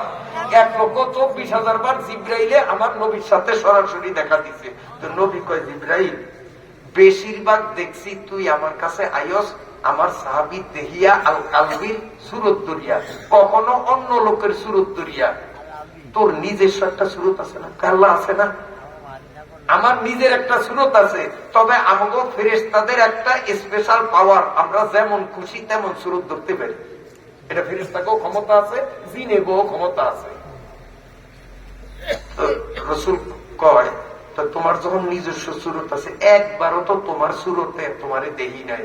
1,24,000 বার জিব্রাইলে আমার নবীর সাথে সরাসরি দেখা দিছে। তো নবী কয়, জিব্রাইল বেশিরভাগ দেখছি তুই আমার কাছে আইস আমার সাহাবী দেহিয়া আল কালবির সুরত দরিয়া, কখনো অন্য লোকের সুরত দরিয়া। তোর নিজস্ব একটা সুরত আছে না? কাল্লা আছে না? আমার নিজের একটা সুরত আছে, তবে আমাকে ফেরেশতাদের একটা স্পেশাল পাওয়ার, আমরা যেমন খুশি তেমন সুরত ধরতে পারি। এটা ফেরেশতাকেও ক্ষমতা আছে, জিনেরও ক্ষমতা আছে। রাসূল কয়, তো তোমার যখন নিজস্ব সুরত আছে, একবারও তো তোমার সুরতে তোমারে দেহি নাই,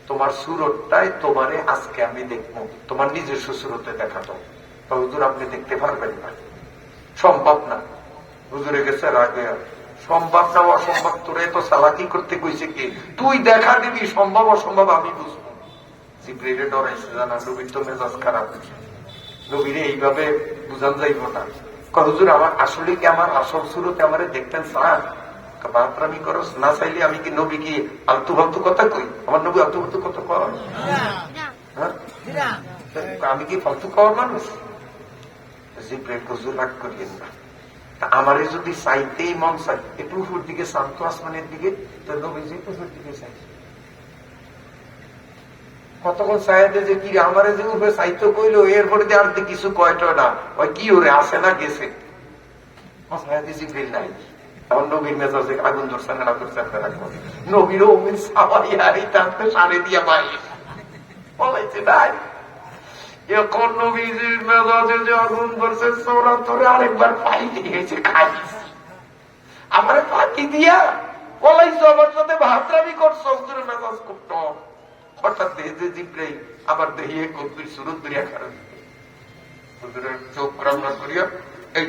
তোমার সুরতটাই তোমারে আজকে আমি দেখবো, তোমার নিজস্ব সুরতে দেখাতো। তো হুজুর আপনি দেখতে পারবেন না, সম্ভব না। হুজুরে গেছে রাগে, সম্ভব না অসম্ভব তোরে তো চালাকি করতে কইছে কি? তুই দেখা দিবি, সম্ভব অসম্ভব আমি বুঝবো। জিব্রাইলে ডরাইছে জানা, নবীর তো মেজাজ খারাপ। নবীরে এইভাবে বুঝান যাইব না। হুজুর আমার আসলে কি আমার আসল সুরতে আমারে দেখতেন স্যার? বাপরামি করস না, চাইলে আমি কি নবী কি আলতু ফালতু কথা কই? আমার নবী আলতু ফালতু কথা কয়? আমি কি ফালতু খাওয়ার মানুষ? জিব্রাইল হুজুর রাগ করিয়েন না, আমারে যদি চাইতেই মন চাই একটু উপর দিকে শান্ত আসমানের দিকে, তো নবীজি উপর দিকে চাই। কতক্ষণ চাইতে যে কি আমারে যে উপরে চাইতে কইলো, এরপরে যে আর কিছু কয়টা না, ওই কি ওরে আসে না গেছে জিব্রাইল নাই। তখন নবীর মেজাজে আগুন ধরছে না ধরছে রাখবো। নবীরও অমির সাবাই টানতে সারে দিয়া পাই বলাইছে নাই। এখন নবীজির মেজাজে যে আগুন ধরছে, সোনা ধরে আরেকবার পাই দিয়েছে, খাইছি আমারে ফাঁকি দিয়া বলাইছো, আমার সাথে ভাতরামি করছো। হুজুরের মেজাজ খুব টক। হঠাৎ দেখে জিব্রাইল আবার দেহিয়ে কদ্দুর সুরত দরিয়া খারাপ। হুজুরের চোখ রান্না করিয়া, এই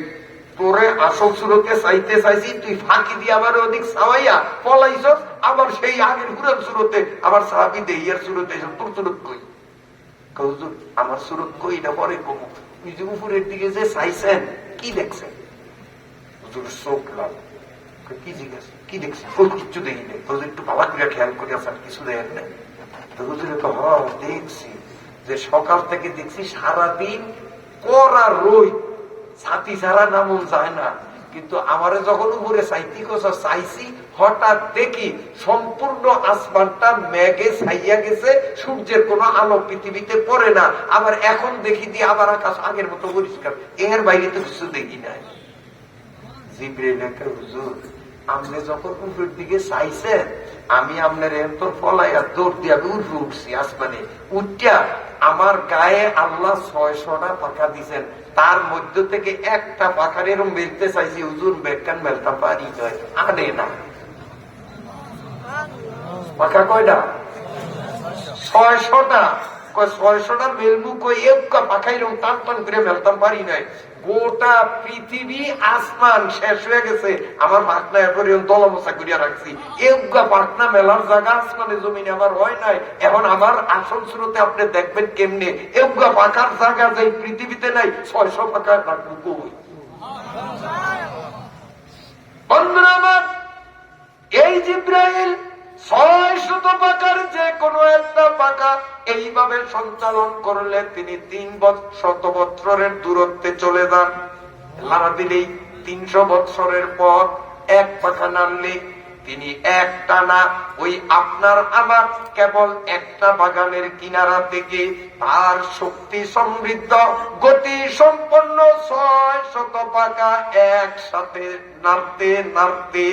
তোরে আসল সুরতে চাইতে চাইছি, তুই ফাঁকি দিয়ে আবার অধিক চাওয়াইয়া পলাইছ, আবার সেই আগের পুরান সুরতে আবার সাহাবী দেহিয়ার সুরতে তোর সুরত কই? হুজুর আমার সুরত কই না পরে কমু, তুই যে উপরের দিকে যে চাইছেন কি দেখছেন? হুজুর চোখ লাল। কি জিজ্ঞাসা, কি দেখছেন? কিচ্ছু দেখি নেই। হুজুর একটু ভালো করে খেয়াল করে আছেন, কিছু দেখেন নাই? হুজুরে তো দেখছি যে সকাল থেকে দেখছি সারাদিন কড়া রই, ছাতি ছাড়া নামন যায় না, কিন্তু আমারে যখন উপরে চাইছি, হঠাৎ দেখি সম্পূর্ণ আসমানটা মেঘে ছাইয়া গেছে, সূর্যের কোনো আলো পৃথিবীতে পড়ে না। আবার এখন দেখি দিয়ে আবার আকাশ আগের মতো পরিষ্কার, এর বাইরে তো কিছু দেখি নাই। জিব্রাইল একটা, হুজুর আপনি যখন উপরের দিকে চাইছেন, আমি আপনার এন্তর ফলাইয়া দৌড় দিয়ে আমি উঠে উঠছি আসমানে। উঠিয়া আমার গায়ে আল্লাহ 600টা পাখা দিচ্ছেন, তার মধ্য থেকে একটা পাখার এরকম মেলতে চাইছি, হুজুর বেকান মেলতা পারি যায় আনে না। পাখা কয়টা? 600টা। 600টা মেলবু কই? একটা পাখাইলাম, টান টান করে মেলতাম পারি নাই। গোটা পৃথিবী আসমান শেষ হয়ে গেছে, আমার পাখনা এরপরে দলমশা করিয়া রাখছি। একটা পাখনা মেলার জায়গা আসমানে জমিনে আমার হয় নাই। এখন আমার আসল স্রোতে আপনি দেখবেন কেমনে, একটা পাখার জায়গা যে পৃথিবীতে নাই, 600 পাখা রাখবো কই? বন্ধুরা আমার, এই জিব্রাইল 600 পাখার যে কোনো একটা পাখা এইভাবে সঞ্চালন করলে তিনি 300 বৎসরের দূরত্বে চলে যান। লারা দিলেই 300 বৎসরের পর এক পাখা নাড়লে তিনি এক টানা ওই আপনার আমার কেবল একটা বাগানের কিনারা থেকে তার শক্তি সমৃদ্ধ গতি সম্পন্ন 600 পাখা একসাথে নাড়তে নাড়তে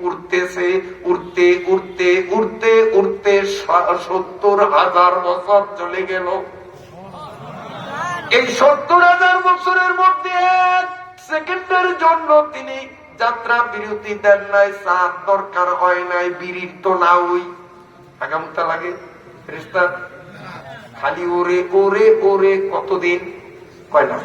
উঠতেছে। উঠতে উঠতে উঠতে উঠতে 70,000 বছর চলে গেল। এই 70,000 বছরের মধ্যে এক সেকেন্ডের জন্য তিনি যাত্রা বিরতি দেন নাই, চাঁদ দরকার হয় নাই, বিড়ির তো না ওই আগামতা লাগে ফেরেশতা খালি ওরে ওরে ওরে কতদিন কয় না?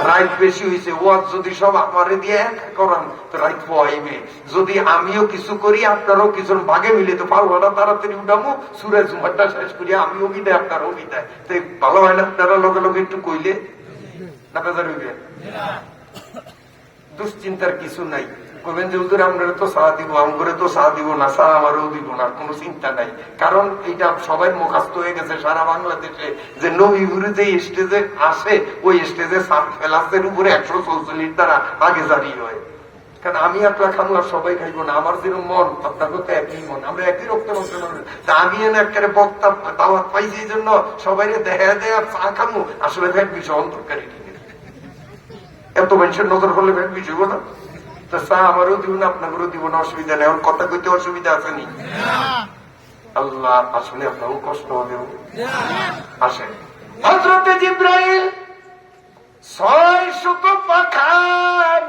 রাইট বেশি হয়েছে, ওয়াজ যদি সব আমারে দিয়ে এক করান তো রাইট পাইবে। যদি আমিও কিছু করি আপনারও কিছু ভাগে মিলে তো পাল্লাটা তাড়াতাড়ি উঠামো, সুরে জুমারটা শেষ করি, আমিও বিদায় আপনারও বিদায়। তো ভালো হয় না? আপনারা লগে লগে একটু কইলে না বেজার হইবে? দুশ্চিন্তার কিছু নাই। বলবেন যে হুজুর আমরা তো চা দিব, আমগরে তো চা দিব না, চা আমারও দিব না, কোনো চিন্তা নাই। কারণ এটা সবাই মুখস্থ হয়ে গেছে সারা বাংলাদেশে যে নবী গুরু যে স্টেজে আসে ওই স্টেজে ফেলাসের উপরে 144 দ্বারা আগে জারি হয়। কারণ আমি আপনার খাবো আর সবাই খাইবো না, আমার যেরকম মন আপনাকে তো একই মন, আমরা একই রক্ত আমি এনে একটা বক্তা দাওয়াত পাইছি এই জন্য সবাই দেখা দেয় চা খামু, আসলে ভ্যাট বিষয় অন্তর্কারী এত মানুষের নজর করলে ভ্যাট বিষয় না। চা আমারও দিব না আপনাদেরও দিব না, অসুবিধা নেই। ওর কথা কইতে অসুবিধা আছে নি? আল্লাহ আসলে আপনারও কষ্ট হলেও আসেন। হযরতে জিবরাইল 600 পাখা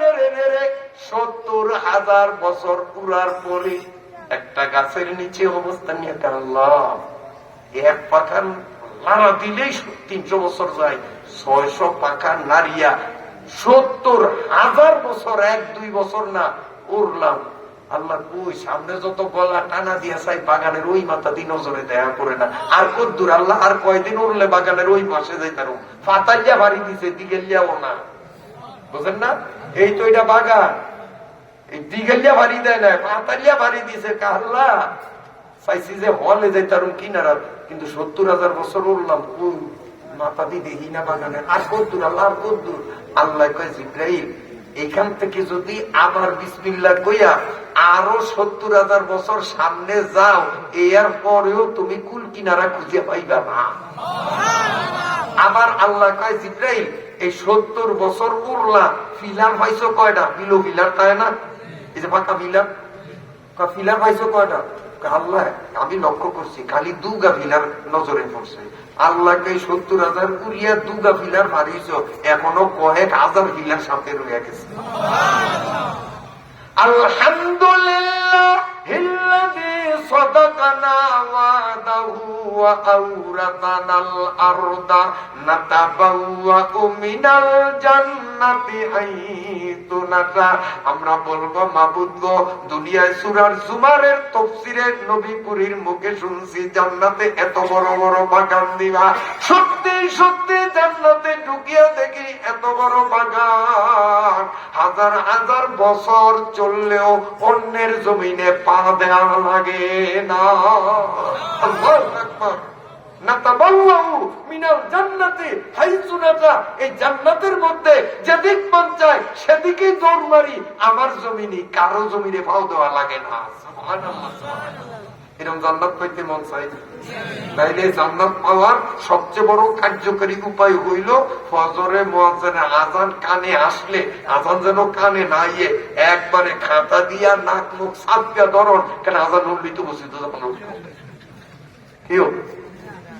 নেড়ে নেড়ে 70,000 বছর পুরার পরে একটা গাছের নিচে অবস্থান নিয়ে, আল্লাহ এক পাখা নাড়া দিলেই 300 বছর যায়, 600 পাখা নাড়িয়া 70,000 বছর, 1-2 বছর না উড়লাম। আল্লাহ কই সামনে যত গলা টানা দিয়া চাই বাগানের ওই মাথা দিন নজরে দেখা করে না। আর কদ্দুর আল্লাহ আর কয়দিন উড়লে বাগানের ওই পাশে যাইতার, ফাতাইয়া বাড়ি দিছে, দিগেলিয়াও না, বুঝেন না? এই তো এটা বাগান, এই দিগেলিয়া বাড়ি দেয় না, ফাতাইয়া বাড়ি দিছে। আল্লাহ চাইছি যে হলে যাইতার কিনারা, কিন্তু 70,000 বছর উড়লাম, মাথা দিয়ে দেখি না বাগানের। আর কদ্দুর আল্লাহ, আর কদ্দুর? আল্লাহ কয় জিবরাইল এইখান থেকে যদি আবার বিসমিল্লাহ কইয়া আরো 70,000 বছর সামনে যাও, এর পরেও তুমি কুল কিনারা খুঁজে পাইবা না। আবার আল্লাহ কয় জিবরাইল এই 70 বছর উড়লা, ফিলার পাইছো কয়টা? বিলো ফিলার তাই না, এই যে পাকা ফিলার, ফিলার পাইছো কয়টা? আল্লাহ আমি লক্ষ্য করছি খালি 2 গা ফিলার নজরে পড়ছে। আল্লাহকে 70,000 উড়িয়া 2 গা ফিলার মারিছ, এখনো কয়েক হাজার ফিলার সাথে রয়ে গেছে। আলহামদুলিল্লাহ হিল্লাযী সাদাকানা ওয়াদাহু ওয়া আওরাতানাল আরদা নাতাবাওয়াউ মিনাল জান্নাতি হাইতু নাশা। আমরা বলবো মাবুদ গো, দুনিয়ায় সূরা জুমারের তাফসীরে নবীপুরীর মুখে শুনছি জান্নাতে এত বড় বড় বাগান দিবা। সত্যি সত্যি জান্নাতে ঢুকিয়া দেখি এত বড় বাগান, হাজার হাজার বছর চললেও অন্যের জমিনে পা দেওয়া লাগে না। আল্লাহু আকবার। নাতাবাওয়াউ মিনাল জান্নাতি হাইসু নাশা, এই জান্নাতের মধ্যে যেদিক মন চায় সেদিকেই দৌড় মারি, আমার জমিনে কারো জমিনে পাও দেওয়া লাগে না। সুবহানাল্লাহ, সুবহানাল্লাহ। এরকম জান্নাত পাইতে মন চাই? তাইলে জান্নাত পাওয়ার সবচেয়ে বড় কার্যকরী উপায় হইল ফজরে মুয়াজ্জিনের আযান কানে আসলে, আযান যেন কানে না ইয়ে, একবারে খাতা দিয়া নাক মুখ সাফিয়া ধরন, কারণ আযান হলেই তো বসিত যখন কি